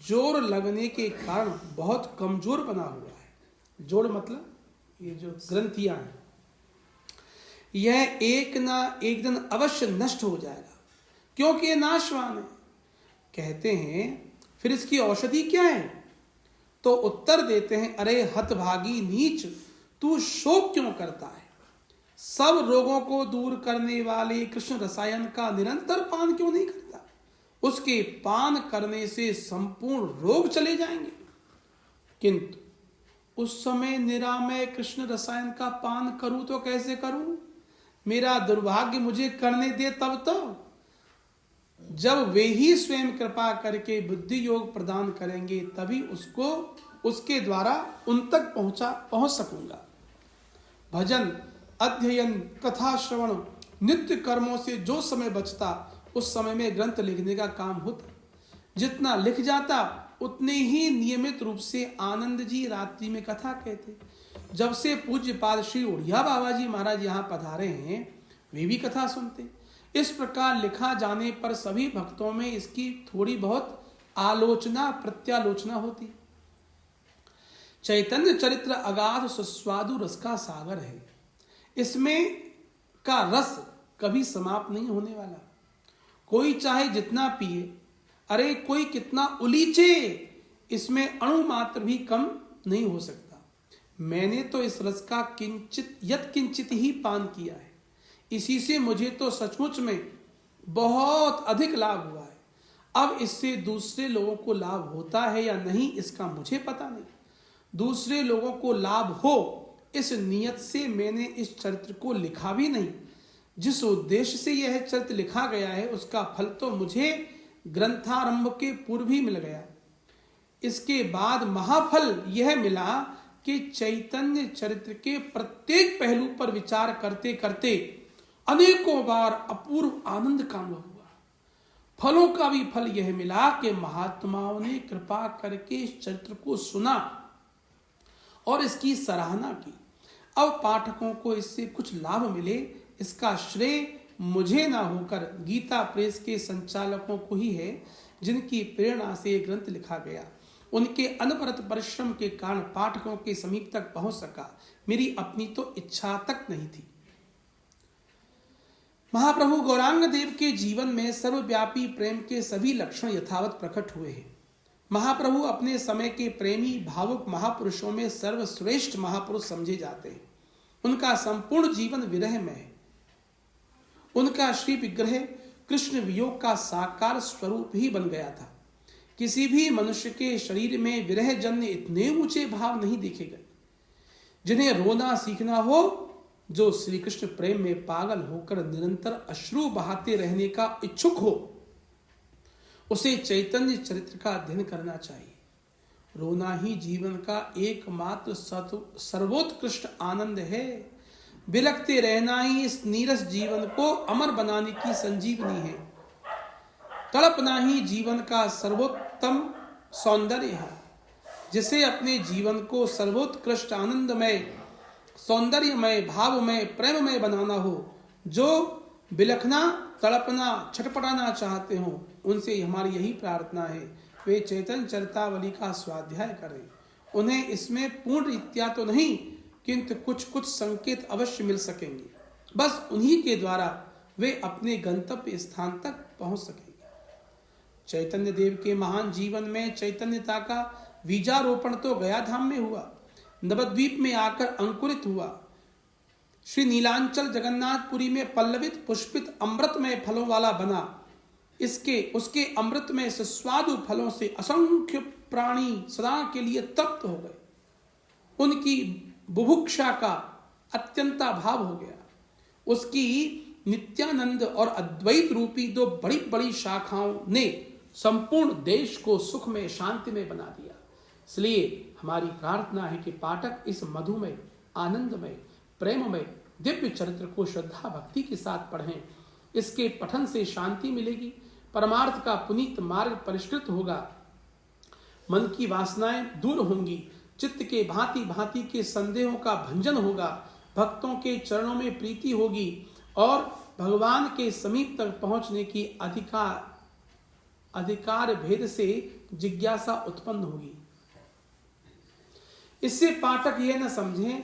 Speaker 1: जोर लगने के कारण बहुत कमजोर बना हुआ है। जोड़ मतलब ये जो ग्रंथियां हैं, यह एक ना एक दिन अवश्य नष्ट हो जाएगा, क्योंकि ये नाशवान है। कहते हैं फिर इसकी औषधि क्या है? तो उत्तर देते हैं, अरे हतभागी नीच, तू शोक क्यों करता है? सब रोगों को दूर करने वाले कृष्ण रसायन का निरंतर पान क्यों नहीं करता? उसके पान करने से संपूर्ण रोग चले जाएंगे। किंतु उस समय निरामय कृष्ण रसायन का पान करूं तो कैसे करूं? मेरा दुर्भाग्य मुझे करने दे तब तो, जब वे ही स्वयं कृपा करके बुद्धि योग प्रदान करेंगे, तभी उसको उसके द्वारा उन तक पहुंच सकूंगा। भजन, अध्ययन, कथा श्रवण, नित्य कर्मों से जो समय बचता, उस समय में ग्रंथ लिखने का काम होता। जितना लिख जाता उतने ही नियमित रूप से आनंद जी रात्रि में कथा कहते। जब से पूज्यपाद श्री उड़िया बाबा जी महाराज यहाँ पधारे हैं, वे भी कथा सुनते। इस प्रकार लिखा जाने पर सभी भक्तों में इसकी थोड़ी बहुत आलोचना प्रत्यालोचना होती। चैतन्य चरित्र अगाध सुस्वादु रस का सागर है। इसमें का रस कभी समाप्त नहीं होने वाला। कोई चाहे जितना पिए, अरे कोई कितना उलीचे, इसमें अणु मात्र भी कम नहीं हो सकता। मैंने तो इस रस का किंचित ही पान किया है। इसी से मुझे तो सचमुच में बहुत अधिक लाभ हुआ है। अब इससे दूसरे लोगों को लाभ होता है या नहीं, इसका मुझे पता नहीं। दूसरे लोगों को लाभ हो, इस नियत से मैंने इस चरित्र को लिखा भी नहीं। जिस उद्देश्य से यह चरित्र लिखा गया है, उसका फल तो मुझे ग्रंथारंभ के पूर्व ही मिल गया। इसके बाद महाफल यह मिला कि चैतन्य चरित्र के प्रत्येक पहलू पर विचार करते करते अनेकों बार अपूर्व आनंद का अनुभव हुआ। फलों का भी फल यह मिला कि महात्माओं ने कृपा करके इस चरित्र को सुना और इसकी सराहना की। अब पाठकों को इससे कुछ लाभ मिले, इसका श्रेय मुझे ना होकर गीता प्रेस के संचालकों को ही है, जिनकी प्रेरणा से यह ग्रंथ लिखा गया। उनके अनवरत परिश्रम के कारण पाठकों के समीप तक पहुंच सका। मेरी अपनी तो इच्छा तक नहीं थी। महाप्रभु गौरांग देव के जीवन में सर्वव्यापी प्रेम के सभी लक्षण यथावत प्रकट हुए हैं। महाप्रभु अपने समय के प्रेमी भावुक महापुरुषों में सर्वश्रेष्ठ महापुरुष समझे जाते हैं। उनका संपूर्ण जीवन विरह में है। उनका श्री विग्रह कृष्ण वियोग का साकार स्वरूप ही बन गया था। किसी भी मनुष्य के शरीर में विरह जन्य इतने ऊंचे भाव नहीं देखे गए जिन्हें रोना सीखना हो। जो श्री कृष्ण प्रेम में पागल होकर निरंतर अश्रु बहाते रहने का इच्छुक हो, उसे चैतन्य चरित्र का अध्ययन करना चाहिए। रोना ही जीवन का एकमात्र सर्वोत्कृष्ट आनंद है। बिलखते रहना ही इस नीरस जीवन को अमर बनाने की संजीवनी है। तड़पना ही जीवन का सर्वोत्तम सौंदर्य है। जिसे अपने जीवन को सर्वोत्कृष्ट आनंदमय, सौंदर्यमय, भावमय, प्रेममय बनाना हो, जो बिलखना, तड़पना, छटपटाना चाहते हो, उनसे हमारी यही प्रार्थना है, वे चैतन्य चरितावली का स्वाध्याय करें। उन्हें इसमें पूर्ण रीत्या तो नहीं, किंतु कुछ कुछ संकेत अवश्य मिल सकेंगे। बस उन्हीं के द्वारा वे अपने गंतव्य स्थान तक पहुंच सकेंगे। चैतन्य देव के महान जीवन में चैतन्यता का बीजारोपण तो गया धाम में हुआ, नवद्वीप में आकर अंकुरित हुआ। श्री नीलांचल जगन्नाथपुरी में पल्लवित पुष्पित अमृतमय फलों वाला बना। उसके अमृत में सुस्वादु फलों से असंख्य प्राणी सदा के लिए तप्त हो गए। उनकी बुभुक्षा का अत्यंता भाव हो गया। उसकी नित्यानंद और अद्वैत रूपी दो बड़ी बड़ी शाखाओं ने संपूर्ण देश को सुख में, शांति में बना दिया। इसलिए हमारी प्रार्थना है कि पाठक इस मधुमय, आनंदमय, प्रेममय दिव्य चरित्र को श्रद्धा भक्ति के साथ पढ़ें। इसके पठन से शांति मिलेगी, परमार्थ का पुनीत मार्ग परिष्कृत होगा, मन की वासनाएं दूर होंगी, चित्त के भांति भांति के संदेहों का भंजन होगा, भक्तों के चरणों में प्रीति होगी और भगवान के समीप तक पहुंचने की अधिकार भेद से जिज्ञासा उत्पन्न होगी। इससे पाठक यह न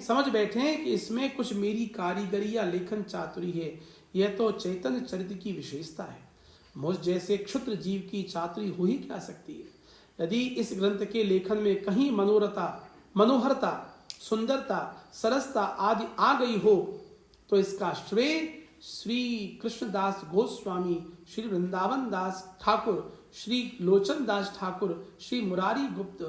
Speaker 1: समझ बैठे कि इसमें कुछ मेरी कारीगरी या लेखन चातुरी है। यह तो चैतन्य चरित्र की विशेषता है। मुझ जैसे क्षुद्र जीव की चातुरी हो ही क्या सकती है। यदि इस ग्रंथ के लेखन में कहीं मनोहरता, सुंदरता, सरसता आदि आ गई हो तो इसका श्रेय श्री कृष्णदास गोस्वामी, श्री वृंदावन दास ठाकुर, श्री लोचन दास ठाकुर, श्री मुरारी गुप्त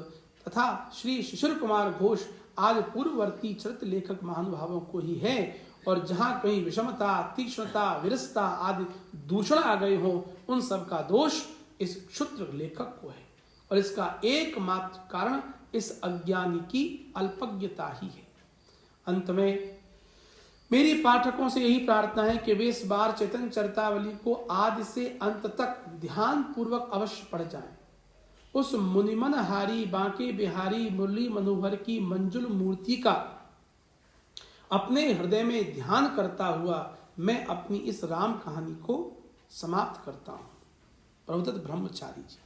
Speaker 1: तथा श्री शिशिर कुमार घोष आदि पूर्ववर्ती चरित्र लेखक महानुभावों को ही है। और जहां कहीं विषमता, तीक्ष्णता, विरसता आदि दूषण आ गए हों, उन सब का दोष इस क्षुद्र लेखक को है। और इसका एकमात्र कारण इस अज्ञानी की अल्पज्ञता ही है। अंत में मेरी पाठकों से यही प्रार्थना है कि वे इस बार चैतन्य चरितावली को आदि से अंत तक ध्यान पूर्वक अवश्य पढ़ जाएं। उस मुनिमन हारी बांके बिहारी मुरली मनोहर की मंजुल मूर्ति का अपने हृदय में ध्यान करता हुआ मैं अपनी इस राम कहानी को समाप्त करता हूं। प्रभुदत्त ब्रह्मचारी जी।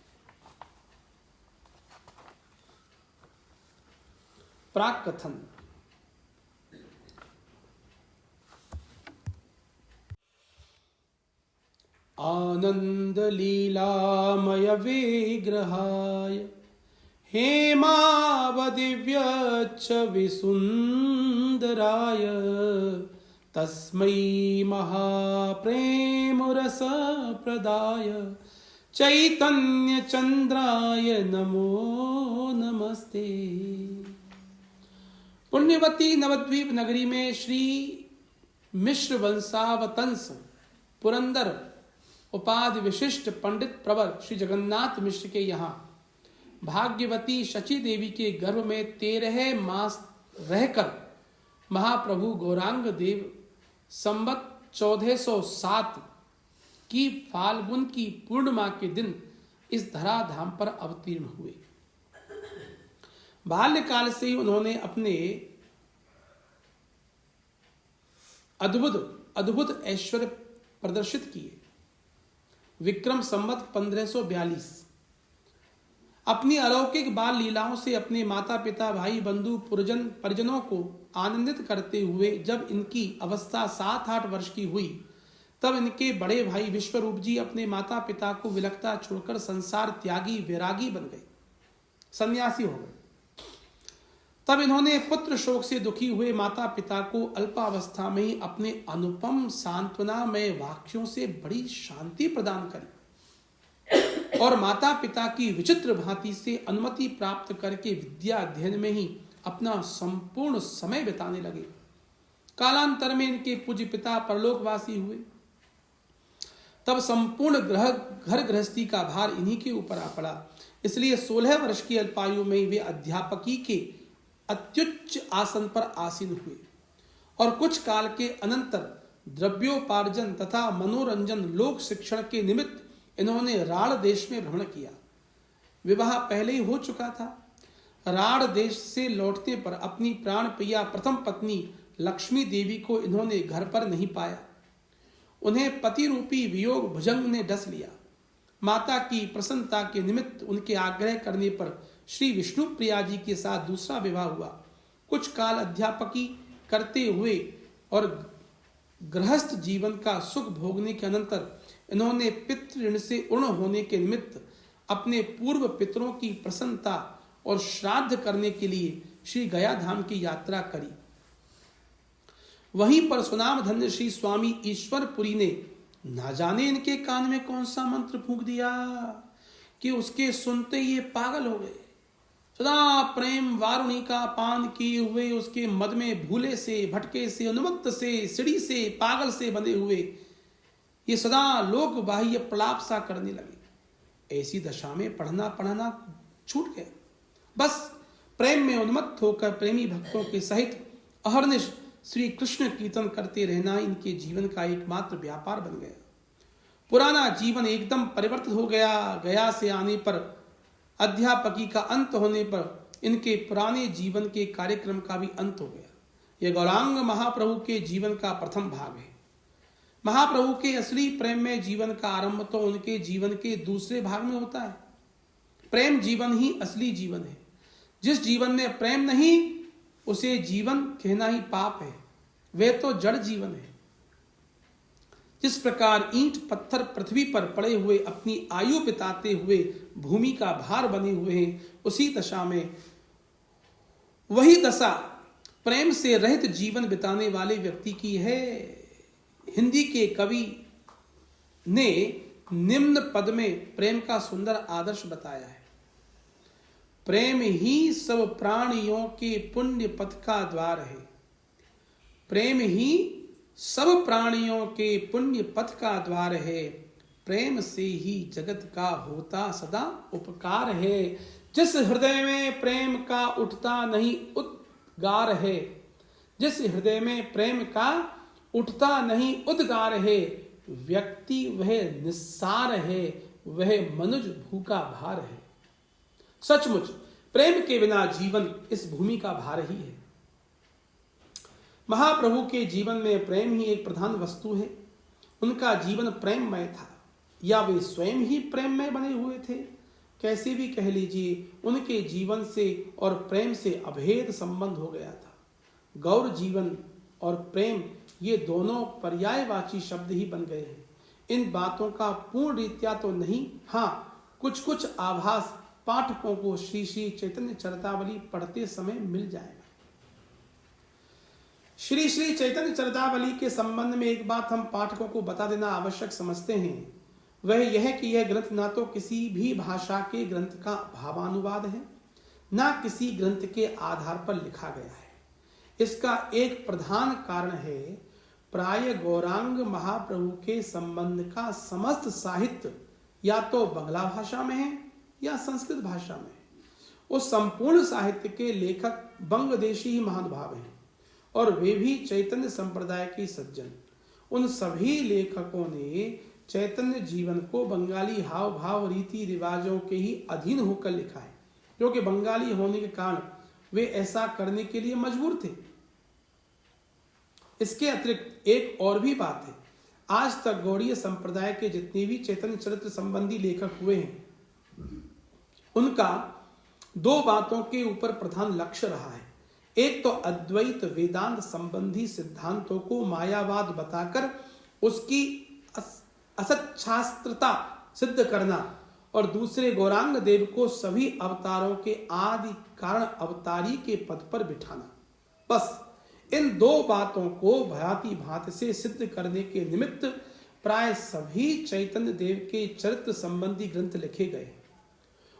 Speaker 1: प्राक कथन। आनंद लीलामय विग्रहाय हेमावदिव्यच्छ विसुंदराय तस्मै महाप्रेमरस प्रदाय चैतन्य चंद्राय नमो नमस्ते। पुण्यवती नवद्वीप नगरी में श्री मिश्र वंशावतंस पुरंदर उपाधि विशिष्ट पंडित प्रवर श्री जगन्नाथ मिश्र के यहाँ भाग्यवती शची देवी के गर्भ में 13 मास रहकर महाप्रभु गौरांग देव संवत 1407 की फाल्गुन की पूर्णिमा के दिन इस धराधाम पर अवतीर्ण हुए। बाल्यकाल से ही उन्होंने अपने अद्भुत ऐश्वर्य प्रदर्शित किए। विक्रम संवत 1542 अपनी अलौकिक बाल लीलाओं से अपने माता पिता भाई बंधु परिजनों को आनंदित करते हुए जब इनकी अवस्था 7-8 वर्ष की हुई तब इनके बड़े भाई विश्वरूप जी अपने माता पिता को विलखता छोड़कर संसार त्यागी वैरागी बन गए, सन्यासी हो गए। तब इन्होंने पुत्र शोक से दुखी हुए माता पिता को अल्पावस्था में ही अपने अनुपम सांत्वनामय वाक्यों से बड़ी शांति प्रदान करी और माता पिता की विचित्र भांति से अनुमति प्राप्त करके विद्या अध्ययन में ही अपना संपूर्ण समय बिताने लगे। कालांतर में इनके पूज्य पिता परलोकवासी हुए। तब संपूर्ण घर गृहस्थी का भार इन्हीं के ऊपर आ पड़ा। इसलिए 16 वर्ष की अल्पायु में वे अध्यापकी के अत्युच्च आसन पर आसीन हुए और कुछ काल के अनंतर द्रव्योपार्जन तथा मनोरंजन लोक शिक्षण के निमित्त इन्होंने राढ़ देश में भ्रमण किया। विवाह पहले ही हो चुका था। राढ़ देश से लौटने पर अपनी प्राण प्रिया प्रथम पत्नी लक्ष्मी देवी को इन्होंने घर पर नहीं पाया। उन्हें पति रूपी वियोग भुजंग ने डस लिया। माता की प्रसन्नता के निमित्त उनके आग्रह करने पर श्री विष्णु प्रिया जी के साथ दूसरा विवाह हुआ। कुछ काल अध्यापकी करते हुए और गृहस्थ जीवन का सुख भोगने के अनंतर इन्होंने पितृ ऋण से उर्ण होने के निमित्त अपने पूर्व पितरों की प्रसन्नता और श्राद्ध करने के लिए श्री गया धाम की यात्रा करी। वहीं पर सुनाम धन्य श्री स्वामी ईश्वरपुरी ने ना जाने इनके कान में कौन सा मंत्र फूंक दिया कि उसके सुनते ये पागल हो गए। सदा प्रेम वारुणी का पान किए हुए उसके मद में भूले से भटके से उन्मत्त से सिड़ी से पागल से बने हुए ये सदा लोक बाह्य प्रलाप सा करने लगे। ऐसी दशा में पढ़ना पढ़ना छूट गया। बस प्रेम में उन्मत्त होकर प्रेमी भक्तों के सहित अहर्निश श्री कृष्ण कीर्तन करते रहना इनके जीवन का एकमात्र व्यापार बन गया। पुराना जीवन एकदम परिवर्तित हो गया। गया से आने पर अध्यापकी का अंत होने पर इनके पुराने जीवन के कार्यक्रम का भी अंत हो गया। यह गौरांग महाप्रभु के जीवन का प्रथम भाग है। महाप्रभु के असली प्रेम में जीवन का आरंभ तो उनके जीवन के दूसरे भाग में होता है। प्रेम जीवन ही असली जीवन है। जिस जीवन में प्रेम नहीं उसे जीवन कहना ही पाप है। वह तो जड़ जीवन है। जिस प्रकार ईंट पत्थर पृथ्वी पर पड़े हुए अपनी आयु बिताते हुए भूमि का भार बने हुए हैं, उसी दशा में वही दशा प्रेम से रहित जीवन बिताने वाले व्यक्ति की है। हिंदी के कवि ने निम्न पद में प्रेम का सुंदर आदर्श बताया है। प्रेम ही सब प्राणियों के पुण्य पथ का द्वार है। प्रेम ही सब प्राणियों के पुण्य पथ का द्वार है। प्रेम से ही जगत का होता सदा उपकार है। जिस हृदय में प्रेम का उठता नहीं उद्गार है, जिस हृदय में प्रेम का उठता नहीं उद्गार है, व्यक्ति वह निस्सार है, वह मनुज भूखा भार है। सचमुच प्रेम के बिना जीवन इस भूमि का भार ही है। महाप्रभु के जीवन में प्रेम ही एक प्रधान वस्तु है। उनका जीवन प्रेममय था या वे स्वयं ही प्रेममय बने हुए थे, कैसे भी कह लीजिए, उनके जीवन से और प्रेम से अभेद संबंध हो गया था। गौर जीवन और प्रेम ये दोनों पर्यायवाची शब्द ही बन गए हैं। इन बातों का पूर्ण रीत्या तो नहीं, हाँ कुछ कुछ आभास पाठकों को श्री श्री चैतन्य चरितावली पढ़ते समय मिल जाएगा। श्री श्री चैतन्य चरितावली के संबंध में एक बात हम पाठकों को बता देना आवश्यक समझते हैं, वह यह कि यह ग्रंथ ना तो किसी भी भाषा के ग्रंथ का भावानुवाद है, ना किसी ग्रंथ के आधार पर लिखा गया है। इसका एक प्रधान कारण है, प्राय गौरांग महाप्रभु के संबंध का समस्त साहित्य या तो बंगला भाषा में है या संस्कृत भाषा में। उस संपूर्ण साहित्य के लेखक बंगदेशी ही महानुभाव हैं और वे भी चैतन्य संप्रदाय के सज्जन। उन सभी लेखकों ने चैतन्य जीवन को बंगाली हाव भाव रीति रिवाजों के ही अधीन होकर लिखा है, क्योंकि बंगाली होने के कारण वे ऐसा करने के लिए मजबूर थे। इसके अतिरिक्त एक और भी बात है, आज तक गौड़ीय संप्रदाय के जितने भी चैतन्य चरित्र संबंधी लेखक हुए हैं, उनका दो बातों के ऊपर प्रधान लक्ष्य रहा है। एक तो अद्वैत वेदांत संबंधी सिद्धांतों को मायावाद बताकर उसकी असच्छास्त्रता सिद्ध करना, और दूसरे गौरांग देव को सभी अवतारों के आदि कारण अवतारी के पद पर बिठाना। बस इन दो बातों को भांति भांति से सिद्ध करने के निमित्त प्राय सभी चैतन्य देव के चरित्र संबंधी ग्रंथ लिखे गए।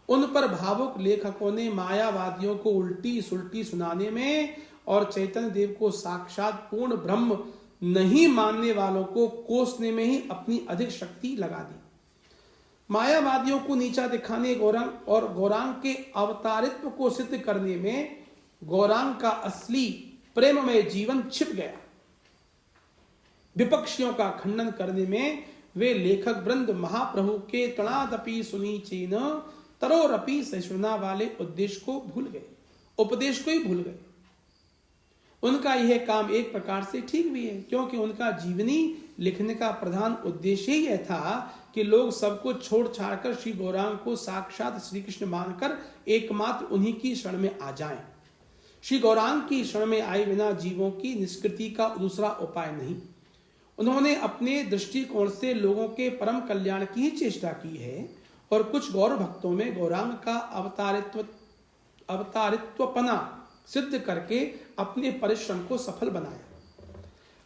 Speaker 1: उन पर भावुक लेखकों ने मायावादियों को उल्टी सुल्टी सुनाने में और चैतन्य देव को साक्षात पूर्ण ब्रह्म नहीं मानने वालों को कोसने में ही अपनी अधिक शक्ति लगा दी। मायावादियों को नीचा दिखाने गौरांग और गौरांग के अवतारित्व को सिद्ध करने में गौरांग का असली प्रेममय जीवन छिप गया। विपक्षियों का खंडन करने में वे लेखक वृंद महाप्रभु के तणादपि सुनीचीन तरोरपि सहिष्णुता वाले उद्देश्य को भूल गए, उपदेश को ही भूल गए। उनका यह काम एक प्रकार से ठीक भी है, क्योंकि उनका जीवनी लिखने का प्रधान उद्देश्य ही यह था कि लोग सबको छोड़ छाड़कर श्री गौरांग को साक्षात श्री कृष्ण मानकर एकमात्र उन्हीं की शरण में आ जाएं। श्री गौरांग की शरण में आए बिना जीवों की निष्कृति का दूसरा उपाय नहीं। उन्होंने अपने दृष्टिकोण से लोगों के परम कल्याण की ही चेष्टा की है और कुछ गौर भक्तों में गौरांग का अवतारित्वपना सिद्ध करके अपने परिश्रम को सफल बनाया।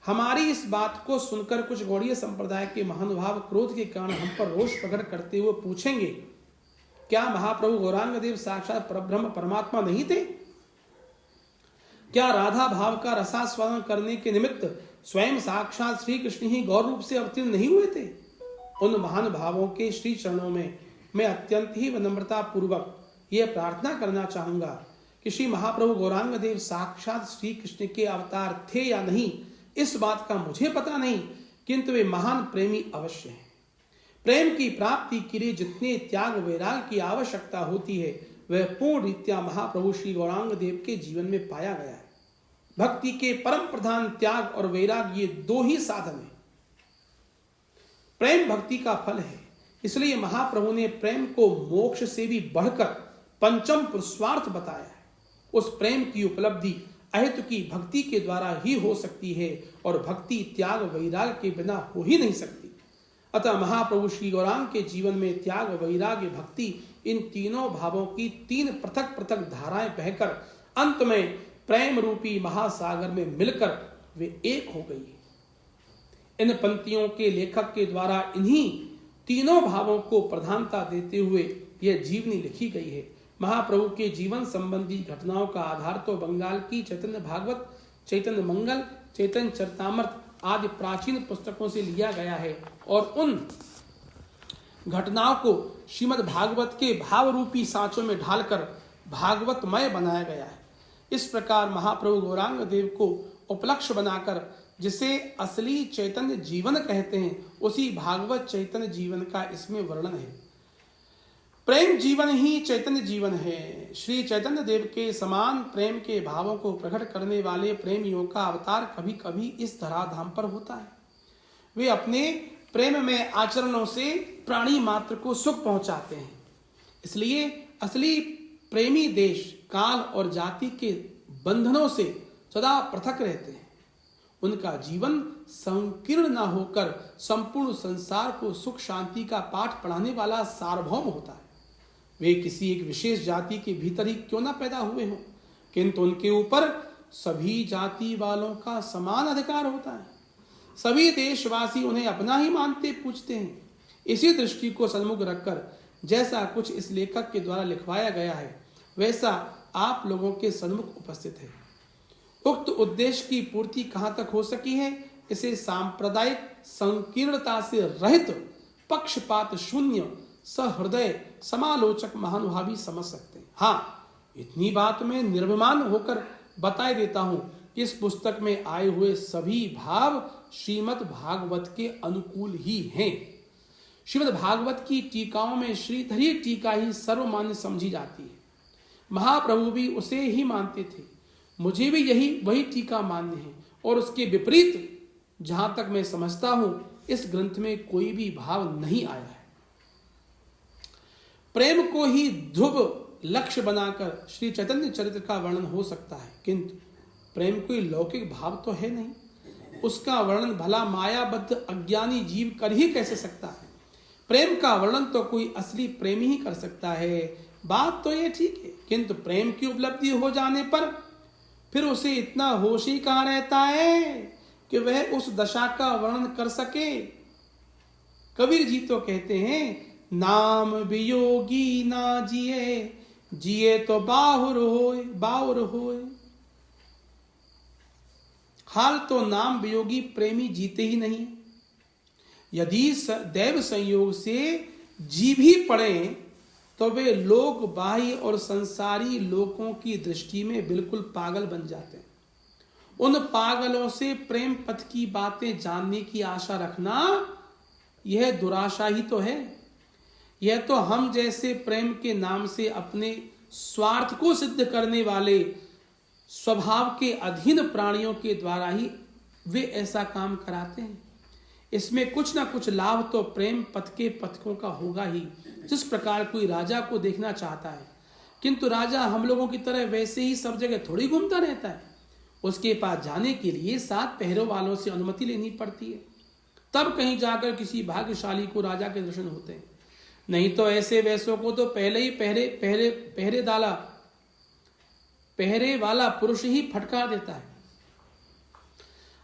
Speaker 1: हमारी इस बात को सुनकर कुछ गौड़ीय संप्रदाय के महानुभाव क्रोध के कारण हम पर रोष प्रकट करते हुए पूछेंगे, क्या महाप्रभु गौरांग देव साक्षात परब्रह्म परमात्मा नहीं थे? क्या राधा भाव का रसास्वादन करने के निमित्त स्वयं साक्षात श्री कृष्ण ही गौर रूप से अवतीर्ण नहीं हुए थे? उन महान भावों के श्री चरणों में मैं अत्यंत ही विनम्रता पूर्वक यह प्रार्थना करना चाहूंगा कि श्री महाप्रभु गौरांग देव साक्षात श्री कृष्ण के अवतार थे या नहीं, इस बात का मुझे पता नहीं, किंतु वे महान प्रेमी अवश्य हैं। प्रेम की प्राप्ति के लिए जितने त्याग वैराग की आवश्यकता होती है वह पूर्ण रीत्या महाप्रभु श्री गौरांग देव के जीवन में पाया गया है। भक्ति के परम प्रधान त्याग और वैराग ये दो ही साधन है। प्रेम भक्ति का फल है, इसलिए महाप्रभु ने प्रेम को मोक्ष से भी बढ़कर पंचम पुरुषार्थ बताया है। उस प्रेम की उपलब्धि अहेतु की भक्ति के द्वारा ही हो सकती है और भक्ति त्याग वैराग के बिना हो ही नहीं सकती। अतः महाप्रभु श्री गौरांग के जीवन में त्याग वैराग्य भक्ति इन तीनों भावों की तीन पृथक पृथक धाराएं बहकर अंत में प्रेम रूपी महासागर में मिलकर वे एक हो गई। इन पंक्तियों के लेखक के द्वारा इन्हीं तीनों भावों को प्रधानता देते हुए यह जीवनी लिखी गई है। महाप्रभु के जीवन संबंधी घटनाओं का आधार तो बंगाल की चैतन्य भागवत, चैतन्य मंगल, चैतन्य चरितामृत आदि प्राचीन पुस्तकों से लिया गया है और उन घटनाओं को श्रीमद् भागवत के भाव रूपी सांचों में ढालकर भागवतमय बनाया गया है। इस प्रकार महाप्रभु गौरांग देव को उपलक्ष्य बनाकर जिसे असली चैतन्य जीवन कहते हैं, उसी भागवत चैतन्य जीवन का इसमें वर्णन है। प्रेम जीवन ही चैतन्य जीवन है। श्री चैतन्य देव के समान प्रेम के भावों को प्रकट करने वाले प्रेमियों का अवतार कभी कभी इस धराधाम पर होता है। वे अपने प्रेम में आचरणों से प्राणी मात्र को सुख पहुंचाते हैं। इसलिए असली प्रेमी देश काल और जाति के बंधनों से सदा पृथक रहते हैं। उनका जीवन संकीर्ण न होकर संपूर्ण संसार को सुख शांति का पाठ पढ़ाने वाला सार्वभौम होता है। वे किसी एक विशेष जाति के भीतर ही क्यों न पैदा हुए हों, किंतु उनके ऊपर सभी जाति वालों का समान अधिकार होता है। सभी देशवासी उन्हें अपना ही मानते पूछते हैं। इसी दृष्टि को सन्मुख रखकर जैसा कुछ इस लेखक के द्वारा लिखवाया गया है वैसा आप लोगों के सन्मुख उपस्थित है। उक्त उद्देश्य की पूर्ति कहाँ तक हो सकी है, इसे सांप्रदायिक संकीर्णता से रहित, पक्षपात शून्य, सहृदय, समालोचक महानुभावी समझ सकते हैं। हाँ, इतनी बात मैं निर्विमान होकर बताए देता हूं कि इस पुस्तक में आए हुए सभी भाव श्रीमद् भागवत के अनुकूल ही हैं। श्रीमद् भागवत की टीकाओं में श्रीधरी टीका ही सर्वमान्य समझी जाती है। महाप्रभु भी उसे ही मानते थे। मुझे भी वही टीका मान्य है और उसके विपरीत जहां तक मैं समझता हूं इस ग्रंथ में कोई भी भाव नहीं आया है। प्रेम को ही ध्रुव लक्ष्य बनाकर श्री चैतन्य चरित्र का वर्णन हो सकता है, किंतु प्रेम कोई लौकिक भाव तो है नहीं। उसका वर्णन भला मायाबद्ध अज्ञानी जीव कर ही कैसे सकता है। प्रेम का वर्णन तो कोई असली प्रेमी ही कर सकता है। बात तो ये ठीक है, किंतु प्रेम की उपलब्धि हो जाने पर फिर उसे इतना होश ही कहां रहता है कि वह उस दशा का वर्णन कर सके। कबीर जी तो कहते हैं, नाम वियोगी ना जिए, जिए तो बाहुर होए। हाल तो नाम वियोगी प्रेमी जीते ही नहीं। यदि दैव संयोग से जी भी पड़े तो वे लोक बाह्य और संसारी लोगों की दृष्टि में बिल्कुल पागल बन जाते हैं। उन पागलों से प्रेम पथ की बातें जानने की आशा रखना यह दुराशा ही तो है। यह तो हम जैसे प्रेम के नाम से अपने स्वार्थ को सिद्ध करने वाले स्वभाव के अधीन प्राणियों के द्वारा ही वे ऐसा काम कराते हैं। इसमें कुछ ना कुछ लाभ तो प्रेम पथ के पथकों का होगा ही। जिस प्रकार कोई राजा को देखना चाहता है, किंतु राजा हम लोगों की तरह वैसे ही सब जगह थोड़ी घूमता रहता है। उसके पास जाने के लिए 7 पहरों वालों से अनुमति लेनी पड़ती है, तब कहीं जाकर किसी भाग्यशाली को राजा के दर्शन होते हैं। नहीं तो ऐसे वैसों को तो पहले ही पहरे वाला पुरुष ही फटकार देता है।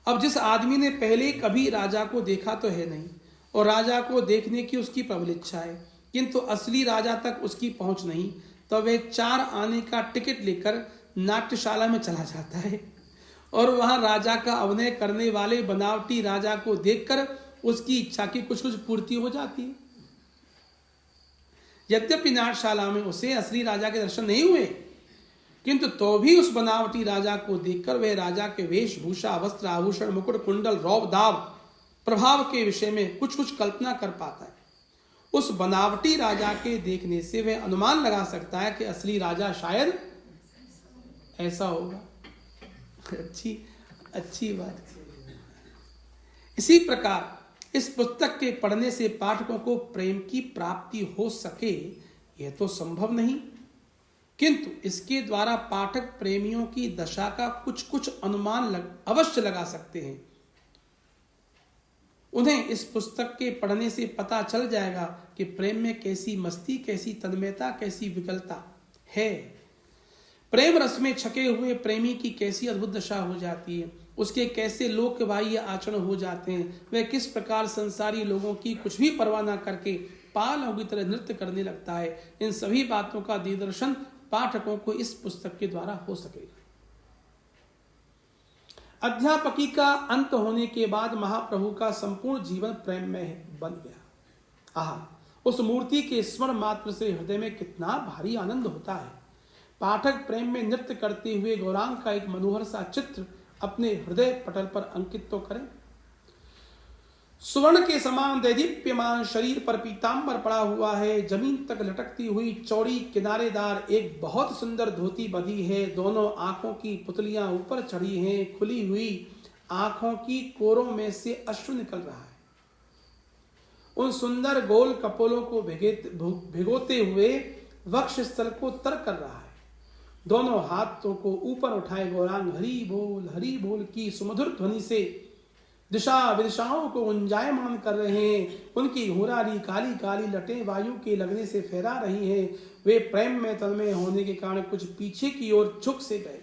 Speaker 1: अब जिस आदमी ने पहले कभी राजा को देखा तो है नहीं और राजा को देखने की उसकी प्रबल इच्छा है, किंतु असली राजा तक उसकी पहुंच नहीं, तो वह 4 आने का टिकट लेकर नाट्यशाला में चला जाता है और वहां राजा का अभिनय करने वाले बनावटी राजा को देखकर उसकी इच्छा की कुछ पूर्ति हो जाती है। यद्यपि नाट्यशाला में उसे असली राजा के दर्शन नहीं हुए, किंतु तो भी उस बनावटी राजा को देखकर वह राजा के वेशभूषा, वस्त्र, आभूषण, मुकुट, कुंडल, रौब दाव, प्रभाव के विषय में कुछ कल्पना कर पाता है। उस बनावटी राजा के देखने से वह अनुमान लगा सकता है कि असली राजा शायद ऐसा होगा। अच्छी बात। इसी प्रकार इस पुस्तक के पढ़ने से पाठकों को प्रेम की प्राप्ति हो सके यह तो संभव नहीं, किंतु इसके द्वारा पाठक प्रेमियों की दशा का कुछ अनुमान अवश्य लगा सकते हैं। उन्हें इस पुस्तक के पढ़ने से पता चल जाएगा कि प्रेम में कैसी मस्ती, कैसी तन्मयता, कैसी विकलता है। प्रेम रस में छके हुए प्रेमी की कैसी अद्भुत दशा हो जाती है, उसके कैसे लोक बाह्य आचरण हो जाते हैं, वह किस प्रकार संसारी लोगों की कुछ भी परवाह न करके पालों की तरह नृत्य करने लगता है। इन सभी बातों का दिग्दर्शन पाठकों को इस पुस्तक के द्वारा हो सकेगा। अध्यापकी का अंत होने के बाद महाप्रभु का संपूर्ण जीवन प्रेम में बन गया। आहा, उस मूर्ति के स्मरण मात्र से हृदय में कितना भारी आनंद होता है। पाठक प्रेम में नृत्य करते हुए गौरांग का एक मनोहर सा चित्र अपने हृदय पटल पर अंकित तो करें। सुवर्ण के समान दैदीप्यमान शरीर पर पीतांबर पड़ा हुआ है। जमीन तक लटकती हुई चौड़ी किनारेदार एक बहुत सुंदर धोती बंधी है। दोनों आंखों की पुतलियां ऊपर चढ़ी हैं। खुली हुई आंखों की कोरों में से अश्रु निकल रहा है। उन सुंदर गोल कपोलों को भिगोते हुए वक्ष स्थल को तर कर रहा है। दोनों हाथों को ऊपर उठाए गौरांग हरि बोल की सुमधुर ध्वनि से दिशा विदिशाओं को गुंजायमान कर रहे हैं। उनकी घुंघराली काली काली लटें वायु के लगने से फहरा रही हैं। वे प्रेम में तन्मय होने के कारण कुछ पीछे की ओर झुक से गए।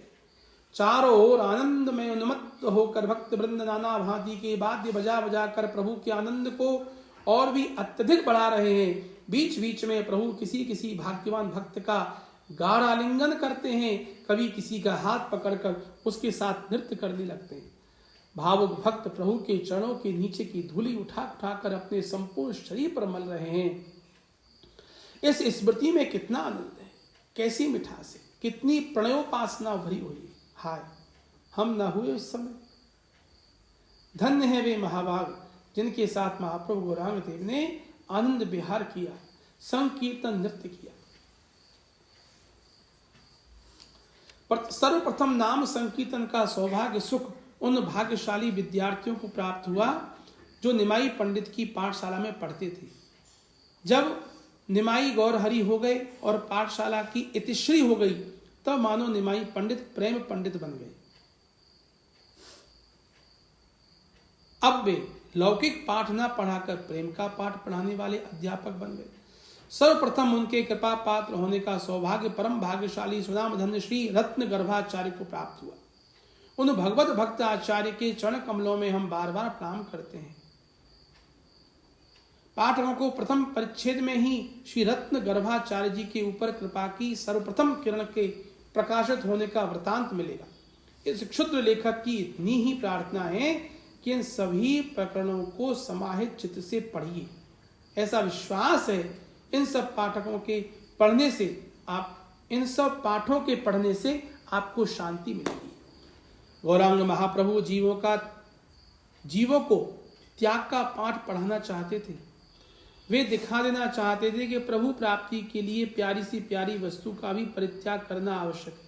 Speaker 1: चारों ओर आनंद में उन्मत्त होकर भक्त वृंद नाना भांति के वाद्य बजा बजा कर प्रभु के आनंद को और भी अत्यधिक बढ़ा रहे हैं। बीच बीच में प्रभु किसी किसी भाग्यवान भक्त का गाढ़ आलिंगन करते हैं, कभी किसी का हाथ पकड़कर उसके साथ नृत्य करने लगते हैं। भावुक भक्त प्रभु के चरणों के नीचे की धूलि उठाकर अपने संपूर्ण शरीर पर मल रहे हैं। इस स्मृति में कितना आनंद है, कैसी मिठास है, कितनी प्रणयोपासना भरी हुई। हाय हम न हुए उस समय। धन्य है वे महाभाग जिनके साथ महाप्रभु गौरांग देव ने आनंद विहार किया, संकीर्तन नृत्य किया। सर्वप्रथम नाम संकीर्तन का सौभाग्य सुख उन भाग्यशाली विद्यार्थियों को प्राप्त हुआ जो निमाई पंडित की पाठशाला में पढ़ते थे। जब निमाई गौरहरि हो गए और पाठशाला की इतिश्री हो गई, तब मानो निमाई पंडित प्रेम पंडित बन गए। अब वे लौकिक पाठ न पढ़ाकर प्रेम का पाठ पढ़ाने वाले अध्यापक बन गए। सर्वप्रथम उनके कृपा पात्र होने का सौभाग्य परम भाग्यशाली सुनाम धन्य श्री रत्न गर्भाचार्य को प्राप्त हुआ। उन भगवत भक्त आचार्य के चरण कमलों में हम बार बार प्रणाम करते हैं। पाठकों को प्रथम परिच्छेद में ही श्री रत्न गर्भाचार्य जी के ऊपर कृपा की सर्वप्रथम किरण के प्रकाशित होने का वृतांत मिलेगा। इस क्षुद्र लेखक की इतनी ही प्रार्थना है कि इन सभी प्रकरणों को समाहित चित्त से पढ़िए। ऐसा विश्वास है इन सब पाठकों के पढ़ने से इन सब पाठों के पढ़ने से आपको शांति मिलेगी। गौरांग महाप्रभु जीवों को त्याग का पाठ पढ़ाना चाहते थे। वे दिखा देना चाहते थे कि प्रभु प्राप्ति के लिए प्यारी सी प्यारी वस्तु का भी परित्याग करना आवश्यक है,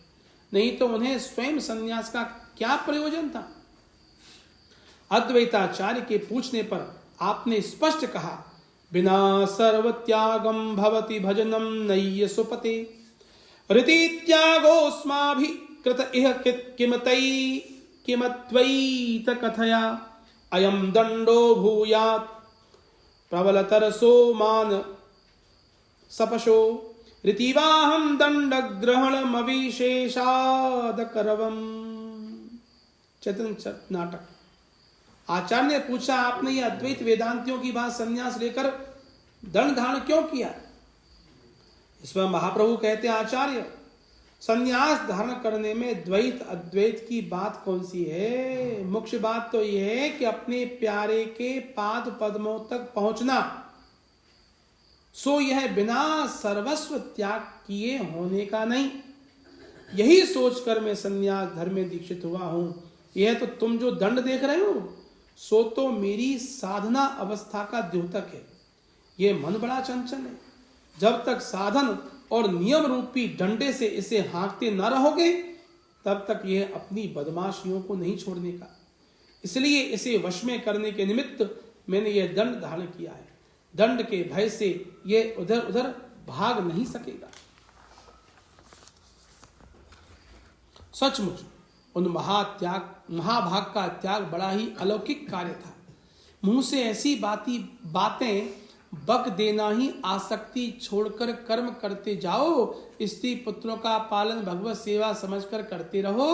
Speaker 1: नहीं तो उन्हें स्वयं संन्यास का क्या प्रयोजन था। अद्वैताचार्य के पूछने पर आपने स्पष्ट कहा, बिना सर्व त्यागम भवति भजनम नय्य सुपते ऋति त्यागोस्माभि कृत इह किमत्वैत कथया अयम दंडो भूयात् प्रबलतरसो मान सपशो ऋतिवाहम दंड ग्रहणमविशेषाद करवम। चैतन्य नाटक। आचार्य ने पूछा, आपने ये अद्वैत वेदांतियों की बात संन्यास लेकर दंड धारण क्यों किया? इसमें महाप्रभु कहते हैं, आचार्य संन्यास धारण करने में द्वैत अद्वैत की बात कौन सी है? मुख्य बात तो यह है कि अपने प्यारे के पाद पद्मों तक पहुंचना। सो यह बिना सर्वस्व त्याग किए होने का नहीं। यही सोचकर मैं संन्यास धर्म में दीक्षित हुआ हूं। यह तो तुम जो दंड देख रहे हो सो तो मेरी साधना अवस्था का द्योतक है। यह मन बड़ा चंचल है। जब तक साधन और नियम रूपी डंडे से इसे हाँकते न रहोगे तब तक यह अपनी बदमाशियों को नहीं छोड़ने का। इसलिए इसे वश में करने के निमित्त मैंने यह दंड धारण किया है। दंड के भय से यह उधर उधर भाग नहीं सकेगा। सचमुच उन महाभाग का त्याग बड़ा ही अलौकिक कार्य था। मुंह से ऐसी बातें बक देना ही आसक्ति छोड़कर कर्म करते जाओ। स्त्री पुत्रों का पालन भगवत सेवा समझकर करते रहो।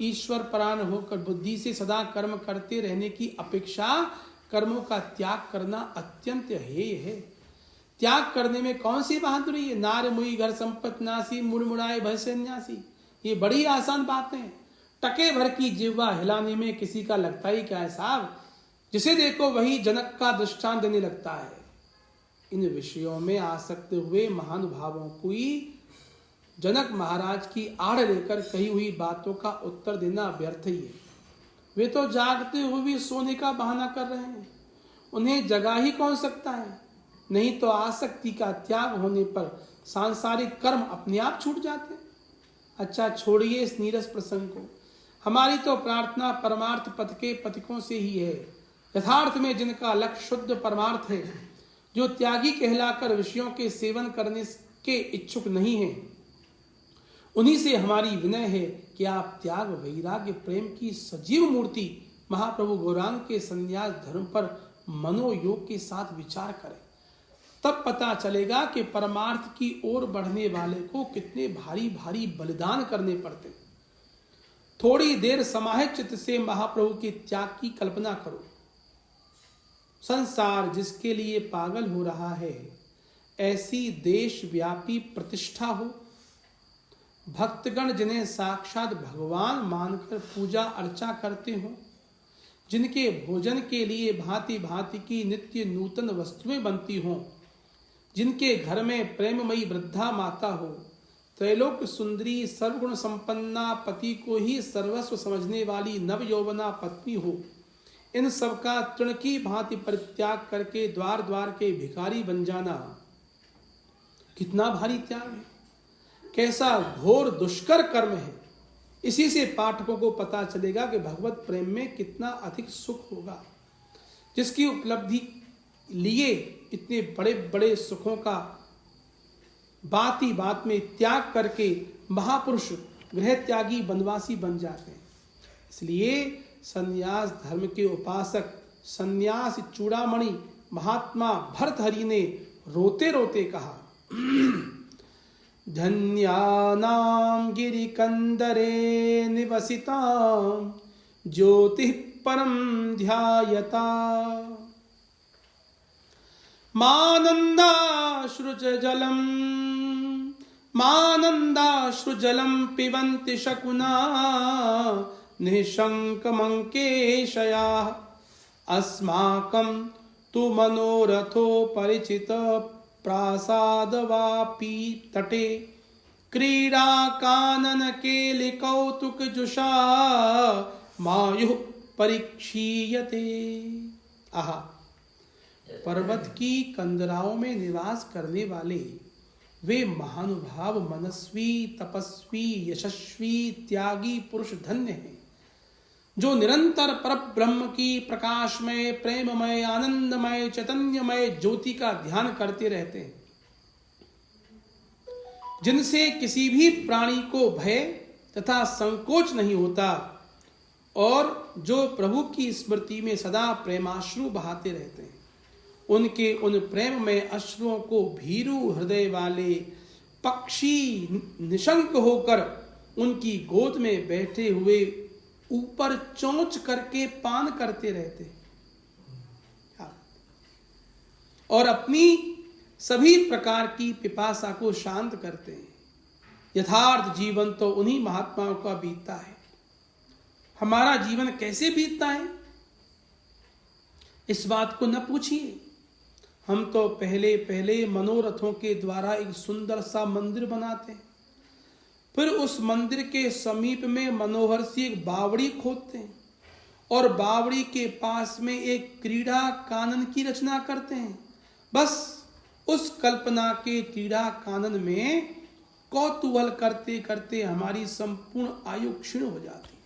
Speaker 1: ईश्वर परायण होकर बुद्धि से सदा कर्म करते रहने की अपेक्षा कर्मों का त्याग करना अत्यंत हेय है। त्याग करने में कौन सी बहादुरी है? नार मुई घर संपत्ति नासी मुड़मुड़ाए भय सन्यासी। ये बड़ी आसान बातें हैं। टके भर की जिह्वा हिलाने में किसी का लगता ही क्या है साहब? जिसे देखो वही जनक का दृष्टांत देने लगता है। इन विषयों में आसक्त हुए महानुभावों को ही जनक महाराज की आड़ लेकर कही हुई बातों का उत्तर देना व्यर्थ ही है। वे तो जागते हुए भी सोने का बहाना कर रहे हैं। उन्हें जगा ही कौन सकता है? नहीं तो आसक्ति का त्याग होने पर सांसारिक कर्म अपने आप छूट जाते हैं। अच्छा छोड़िए इस नीरस प्रसंग को। हमारी तो प्रार्थना परमार्थ पथ के पथिकों से ही है। यथार्थ में जिनका लक्ष्य शुद्ध परमार्थ है, जो त्यागी कहलाकर विषयों के सेवन करने के इच्छुक नहीं हैं, उन्हीं से हमारी विनय है कि आप त्याग वैराग्य प्रेम की सजीव मूर्ति महाप्रभु गौरांग के संन्यास धर्म पर मनोयोग के साथ विचार करें। तब पता चलेगा कि परमार्थ की ओर बढ़ने वाले को कितने भारी भारी बलिदान करने पड़ते। थोड़ी देर समाहित चित्त से महाप्रभु के त्याग की कल्पना करो। संसार जिसके लिए पागल हो रहा है, ऐसी देशव्यापी प्रतिष्ठा हो, भक्तगण जिन्हें साक्षात भगवान मानकर पूजा अर्चा करते हो, जिनके भोजन के लिए भांति भांति की नित्य नूतन वस्तुएं बनती हों, जिनके घर में प्रेममयी वृद्धा माता हो त्रैलोक्य सुंदरी सर्वगुण संपन्ना पति को ही सर्वस्व समझने वाली नव यौवना पत्नी हो, इन सबका तृण की भांति परित्याग करके द्वार द्वार के भिखारी बन जाना कितना भारी त्याग है, कैसा घोर दुष्कर कर्म है। इसी से पाठकों को पता चलेगा कि भगवत प्रेम में कितना अधिक सुख होगा, जिसकी उपलब्धि लिए इतने बड़े बड़े सुखों का बात ही बात में त्याग करके महापुरुष गृह त्यागी वनवासी बन जाते हैं। इसलिए संन्यास धर्म के उपासक संन्यास चूड़ामणि महात्मा भर्तहरि ने रोते रोते कहा, धन्यानां गिरिकंदरे निवसितां ज्योतिः परम ध्यायता मानन्दाश्रुजलं पिबन्ति शकुना निःशङ्कमङ्केशया अस्माकं तु मनोरथो परिचित प्रासादवापी तटे क्रीडा कानन केलि कौतुक जुषा मायुः परीक्षीयते। आहा, पर्वत की कंदराओं में निवास करने वाले वे महानुभाव मनस्वी तपस्वी यशस्वी त्यागी पुरुष धन्य हैं, जो निरंतर परब्रह्म की प्रकाशमय प्रेममय आनंदमय चैतन्यमय ज्योति का ध्यान करते रहते हैं, जिनसे किसी भी प्राणी को भय तथा संकोच नहीं होता और जो प्रभु की स्मृति में सदा प्रेमाश्रु बहाते रहते हैं। उनके उन प्रेम में अश्रुओं को भीरू हृदय वाले पक्षी निशंक होकर उनकी गोद में बैठे हुए ऊपर चोंच करके पान करते रहते हैं और अपनी सभी प्रकार की पिपासा को शांत करते हैं। यथार्थ जीवन तो उन्हीं महात्माओं का बीतता है। हमारा जीवन कैसे बीतता है इस बात को न पूछिए। हम तो पहले पहले मनोरथों के द्वारा एक सुंदर सा मंदिर बनाते हैं, फिर उस मंदिर के समीप में मनोहर सी एक बावड़ी खोदते हैं और बावड़ी के पास में एक क्रीड़ा कानन की रचना करते हैं। बस उस कल्पना के क्रीड़ा कानन में कौतूहल करते करते हमारी संपूर्ण आयु क्षीण हो जाती है।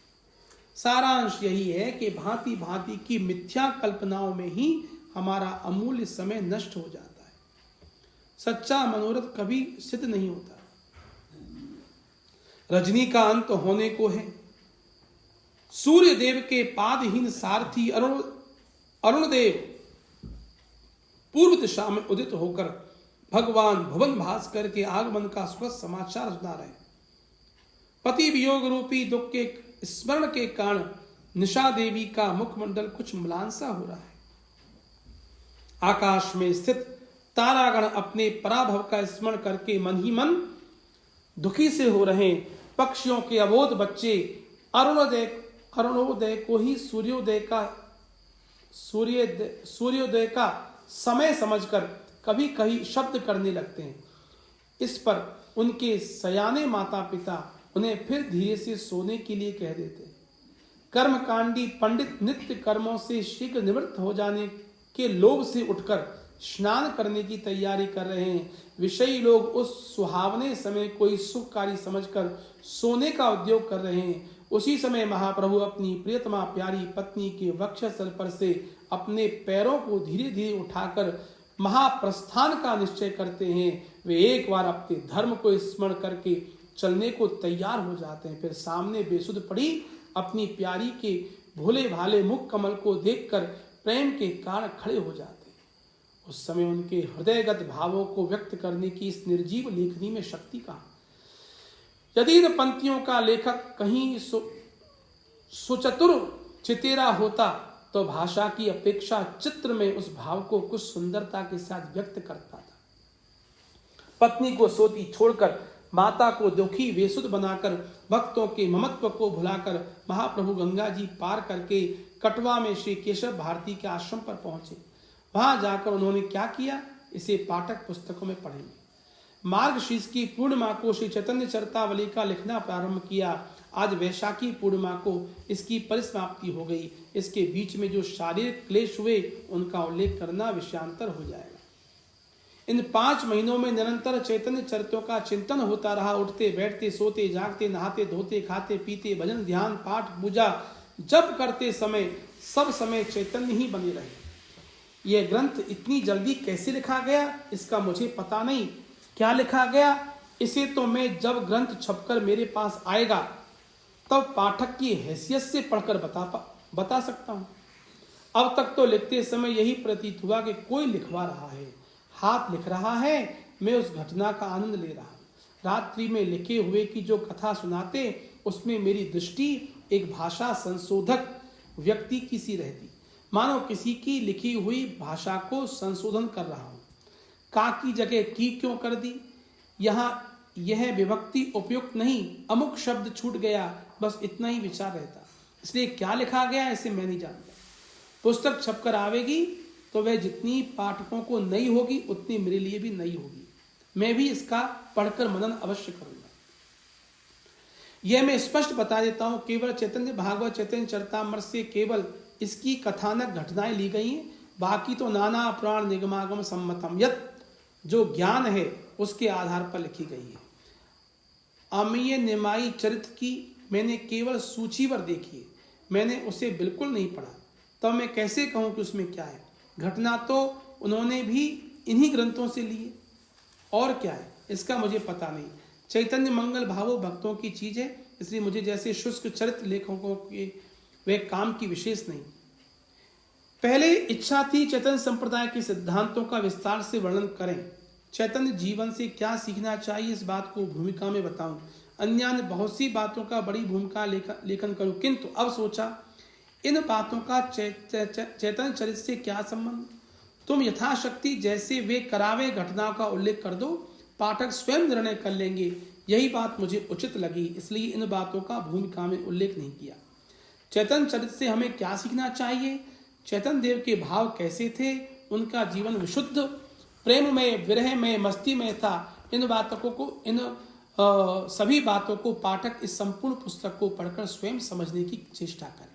Speaker 1: सारांश यही है कि भांति भांति की मिथ्या कल्पनाओं में ही हमारा अमूल्य समय नष्ट हो जाता है। सच्चा मनोरथ कभी सिद्ध नहीं होता। रजनी का अंत होने को है। सूर्य देव के पादहीन सारथी अरुण देव पूर्व दिशा में उदित होकर भगवान भुवन भास्कर के आगमन का सुखद समाचार सुना रहे। पति वियोग रूपी दुख के स्मरण के कारण निशा देवी का मुखमंडल कुछ म्लान सा हो रहा है। आकाश में स्थित तारागण अपने पराभव का स्मरण करके मन ही मन दुखी से हो रहे। पक्षियों के अबोध बच्चे अरुणोदय को ही सूर्योदय का समय समझकर कभी कभी शब्द करने लगते हैं। इस पर उनके सयाने माता पिता उन्हें फिर धीरे से सोने के लिए कह देते हैं। कर्मकांडी पंडित नित्य कर्मों से शीघ्र निवृत्त हो जाने के लोभ से उठकर स्नान करने की तैयारी कर रहे हैं। विषयी लोग उस सुहावने समय कोई सुखकारी समझकर सोने का उद्योग कर रहे हैं। उसी समय महाप्रभु अपनी प्रियतमा प्यारी पत्नी के वक्षस्थल पर से अपने पैरों को धीरे धीरे उठाकर महाप्रस्थान का निश्चय करते हैं। वे एक बार अपने धर्म को स्मरण करके चलने को तैयार हो जाते हैं। फिर सामने बेसुध पड़ी अपनी प्यारी के भोले भाले मुख कमल को देखकर प्रेम के कारण खड़े हो जाते हैं। उस समय उनके हृदयगत भावों को व्यक्त करने की इस निर्जीव लेखनी में शक्ति कहाँ। यदि इन पंक्तियों का लेखक कहीं सुचतुर चितेरा होता तो भाषा की अपेक्षा चित्र में उस भाव को कुछ सुंदरता के साथ व्यक्त करता था। पत्नी को सोती छोड़कर माता को दुखी वेसुद बनाकर भक्तों के ममत्व को भुलाकर महाप्रभु गंगा जी पार करके कटवा में श्री केशव भारती के आश्रम पर पहुंचे। वहां जाकर उन्होंने क्या किया इसे पाठक पुस्तकों में पढ़ेंगे। मार्गशीर्ष की पूर्णिमा को श्री चैतन्य चरितावली का लिखना प्रारंभ किया। आज वैशाखी पूर्णिमा को इसकी परिसमाप्ति हो गई। इसके बीच में जो शारीरिक क्लेश हुए उनका उल्लेख करना विषयांतर हो जाएगा। इन 5 महीनों में निरंतर चैतन्य चरित्रों का चिंतन होता रहा। उठते बैठते, सोते जागते, नहाते धोते, खाते पीते, भजन ध्यान पाठ पूजा जब करते समय सब समय चैतन्य ही बने रहे। यह ग्रंथ इतनी जल्दी कैसे लिखा गया इसका मुझे पता नहीं। क्या लिखा गया इसे तो मैं जब ग्रंथ छपकर मेरे पास आएगा तब पाठक की हैसियत से पढ़कर बता सकता हूं। अब तक तो लिखते समय यही प्रतीत हुआ कि कोई लिखवा रहा है, हाथ लिख रहा है, मैं उस घटना का आनंद ले रहा हूं। रात्रि में लिखे हुए की जो कथा सुनाते उसमें मेरी दृष्टि एक भाषा संशोधक व्यक्ति की सी रहती, मानो किसी की लिखी हुई भाषा को संशोधन कर रहा हूं। का की जगह की क्यों कर दी, यहाँ यह विभक्ति उपयुक्त नहीं, अमुक शब्द छूट गया, बस इतना ही विचार रहता। इसलिए क्या लिखा गया इसे मैं नहीं जानता। पुस्तक छपकर आवेगी तो वह जितनी पाठकों को नई होगी उतनी मेरे लिए भी नई होगी। मैं भी इसका पढ़कर मनन अवश्य करूंगा। यह मैं स्पष्ट बता देता हूं, केवल चैतन्य भागवत चैतन्य चरितामृत से केवल इसकी कथानक घटनाएं ली गई हैं। बाकी तो नाना पुराण निगमागम सम्मतम यत जो ज्ञान है उसके आधार पर लिखी गई है। अमीय निमाई चरित्र की मैंने केवल सूचीवर देखी है, मैंने उसे बिल्कुल नहीं पढ़ा, तब मैं कैसे कहूं कि उसमें क्या है। घटना तो उन्होंने भी इन्हीं ग्रंथों से लिए, और क्या है इसका मुझे पता नहीं। चैतन्य मंगल भावो भक्तों की चीज है, इसलिए मुझे जैसे शुष्क चरित्र लेखकों के वे काम की विशेष नहीं। पहले इच्छा थी चैतन्य संप्रदाय के सिद्धांतों का विस्तार से वर्णन करें, चैतन्य जीवन से क्या सीखना चाहिए इस बात को भूमिका में बताऊं। अन्य बहुत सी बातों का बड़ी भूमिका लेखन करूं, किंतु अब सोचा इन बातों का चैतन्य चरित्र से क्या संबंध। तुम यथाशक्ति जैसे वे करावे घटनाओं का उल्लेख कर दो, पाठक स्वयं निर्णय कर लेंगे। यही बात मुझे उचित लगी, इसलिए इन बातों का भूमिका में उल्लेख नहीं किया। चैतन्य चरित्र से हमें क्या सीखना चाहिए, चैतन्य देव के भाव कैसे थे, उनका जीवन विशुद्ध प्रेम में, विरह में, मस्ती में था। इन सभी बातों को पाठक इस संपूर्ण पुस्तक को पढ़कर स्वयं समझने की चेष्टा करें।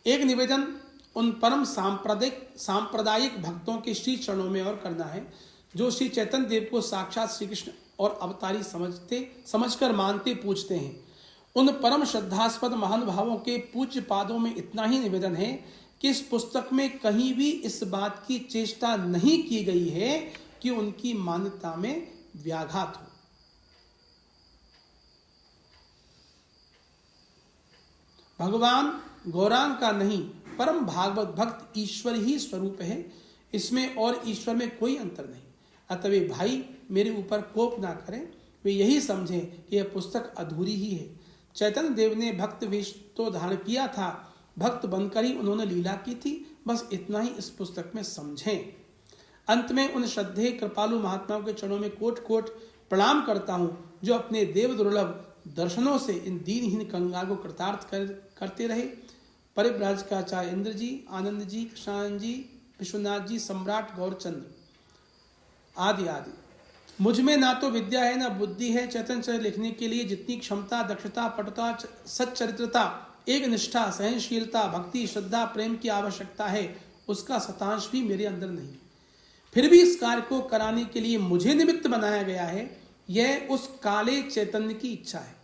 Speaker 1: एक निवेदन उन परम सांप्रदायिक भक्तों के श्री चरणों में और करना है जो श्री चैतन्य देव को साक्षात श्री कृष्ण और अवतारी समझकर मानते पूजते हैं। उन परम श्रद्धास्पद महानुभावों के पूज्य पादों में इतना ही निवेदन है कि इस पुस्तक में कहीं भी इस बात की चेष्टा नहीं की गई है कि उनकी मान्यता में व्याघात हो। भगवान गौरांग का नहीं, परम भागवत भक्त ईश्वर ही स्वरूप है, इसमें और ईश्वर में कोई अंतर नहीं। अतः वे भाई मेरे ऊपर कोप ना करें, वे यही समझें कि यह पुस्तक अधूरी ही है। चैतन्य देव ने भक्त वेश तो धारण किया था, भक्त बनकर ही उन्होंने लीला की थी, बस इतना ही इस पुस्तक में समझें। अंत में उन श्रद्धेय कृपालु महात्माओं के चरणों में कोट कोट प्रणाम करता हूँ जो अपने देव दुर्लभ दर्शनों से इन दीनहीन कंगाल को कृतार्थ करते रहे। परिव्राजकाचार्य इंद्र जी, आनंद जी, कृष्णानंद जी, विश्वनाथ जी, सम्राट गौरचंद्र आदि आदि। मुझ में ना तो विद्या है ना बुद्धि है। चैतन्य चरित्र लिखने के लिए जितनी क्षमता, दक्षता, पटुता, सच्चरित्रता, एक निष्ठा, सहनशीलता, भक्ति, श्रद्धा, प्रेम की आवश्यकता है, उसका शतांश भी मेरे अंदर नहीं। फिर भी इस कार्य को कराने के लिए मुझे निमित्त बनाया गया है, यह उस काले चैतन्य की इच्छा है।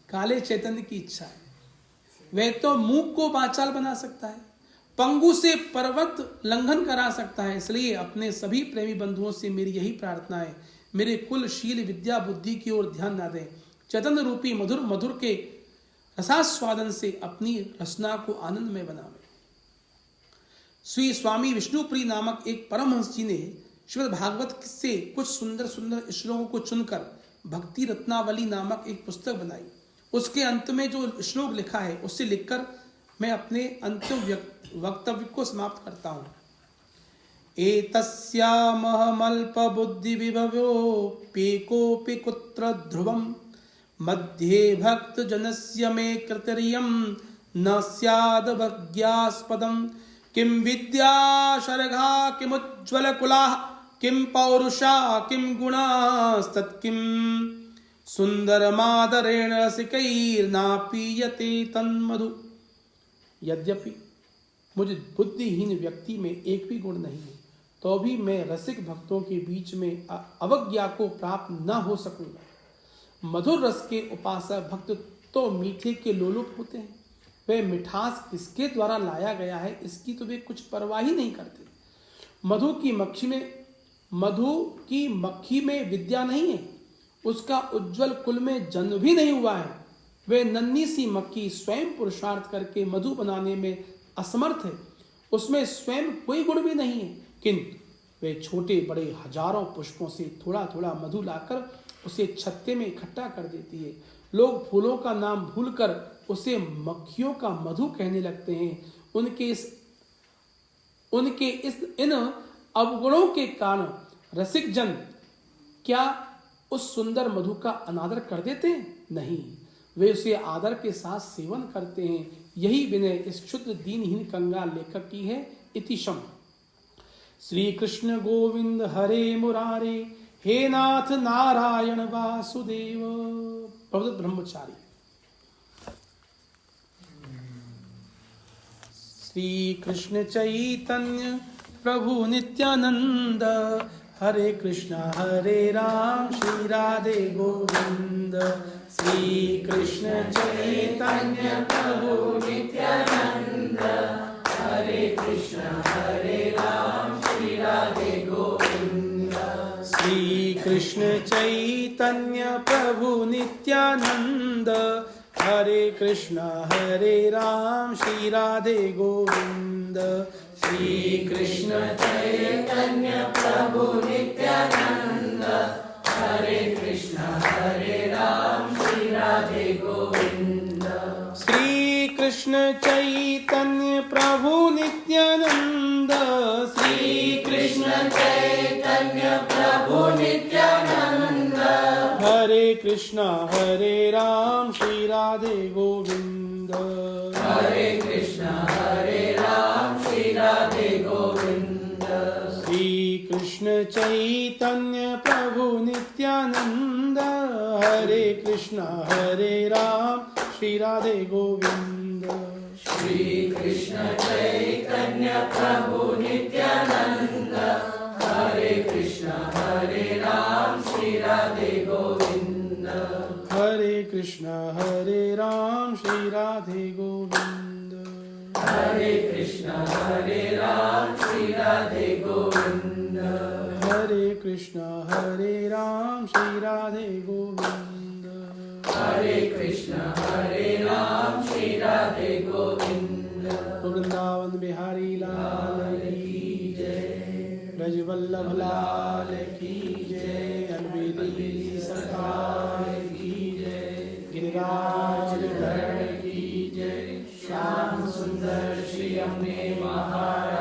Speaker 1: काले चैतन्य की इच्छा है। वह तो मूक को वाचाल बना सकता है, पंगु से पर्वत लंघन करा सकता है। इसलिए अपने सभी प्रेमी बंधुओं से मेरी यही प्रार्थना है, मेरे कुल शील विद्या बुद्धि की ओर ध्यान न दें, चैतन्य रूपी मधुर मधुर के रसास्वादन से अपनी रचना को आनंदमय बनावे। श्री स्वामी विष्णुप्रिय नामक एक परमहंस जी ने श्रीमद् भागवत से कुछ सुंदर सुंदर श्लोकों को चुनकर भक्ति रत्नावली नामक एक पुस्तक बनाई। उसके अंत में जो श्लोक लिखा है उससे लिखकर मैं अपने अंतिम वक्तव्य को समाप्त करता हूँ। एतस्यामहमल्प बुद्धि विभवोऽप्येकोऽपि कुत्र ध्रुवम् मध्ये भक्त जनस्य मे कृतरियं न स्यादवज्ञास्पदं किम विद्या शर्घा किमुज्ज्वल कुला किम पौरुषा किम गुणास्तत्किम सुंदर मादरेण रसिकैर्ना पीयते तन्मधु। यद्यपि मुझ बुद्धिहीन व्यक्ति में एक भी गुण नहीं है, तो भी मैं रसिक भक्तों के बीच में अवज्ञा को प्राप्त न हो सकूंगा। मधुर रस के उपासक भक्त तो मीठे के लोलुप होते हैं, वे मिठास किसके द्वारा लाया गया है इसकी तो वे कुछ परवाह ही नहीं करते। मधु की मक्खी में विद्या नहीं है, उसका उज्जवल कुल में जन्म भी नहीं हुआ है। वे नन्ही सी मक्खी स्वयं पुरुषार्थ करके मधु बनाने में असमर्थ है, उसमें स्वयं कोई गुण भी नहीं है, किंतु वे छोटे बड़े हजारों पुष्पों से थोड़ा थोड़ा मधु लाकर उसे छत्ते में इकट्ठा कर देती है। लोग फूलों का नाम भूलकर उसे मक्खियों का मधु कहने लगते हैं। उनके इन अवगुणों के कारण रसिक जन क्या उस सुंदर मधु का अनादर कर देते हैं? नहीं, वे उसे आदर के साथ सेवन करते हैं। यही विनय इस क्षुद्र दीनहीन कंगाल लेखक की है। इति शम। श्री कृष्ण गोविंद हरे मुरारे, हे नाथ नारायण वासुदेव। प्रबुद्ध ब्रह्मचारी। श्री कृष्ण चैतन्य प्रभु नित्यानंद, हरे कृष्ण हरे राम श्री राधे गोविंद। श्री कृष्ण चैतन्य प्रभु नित्यानंद, हरे कृष्ण हरे राम श्री राधे गोविंद। श्री कृष्ण चैतन्य प्रभु नित्यानंद, हरे कृष्ण हरे राम श्री राधे गोविंद। श्री कृष्ण चैतन्य प्रभु नित्यानंद, हरे कृष्ण हरे राम श्री राधे गोविंद। श्री कृष्ण चैतन्य प्रभु नित्यानंद, श्री कृष्ण चैतन्य प्रभु नित्यानंद, हरे कृष्ण हरे राम श्री राधे गोविंद। हरे कृष्ण हरे राम श्री राधे गोविंद। श्री कृष्ण चैतन्य प्रभु नित्यानंद, हरे कृष्ण हरे राम श्री राधे गोविंद। श्री कृष्ण चैतन्य प्रभु नित्यानंद, हरे कृष्ण हरे राम श्री राधे गोविंद। हरे कृष्ण हरे राम श्री राधे गोविंद। हरे कृष्ण हरे राम श्री राधे गोविंद। हरे कृष्ण हरे राम श्री राधे गोविंद। हरे कृष्ण हरे राम श्री राधे गोविंद। वृंदावन बिहारी लाल की जय, ब्रजवल्लभ लाल की जय, अलबेली सरकार की जय, गिरिराज धरण की जय, श्याम सुंदर श्री अम्बे महाराज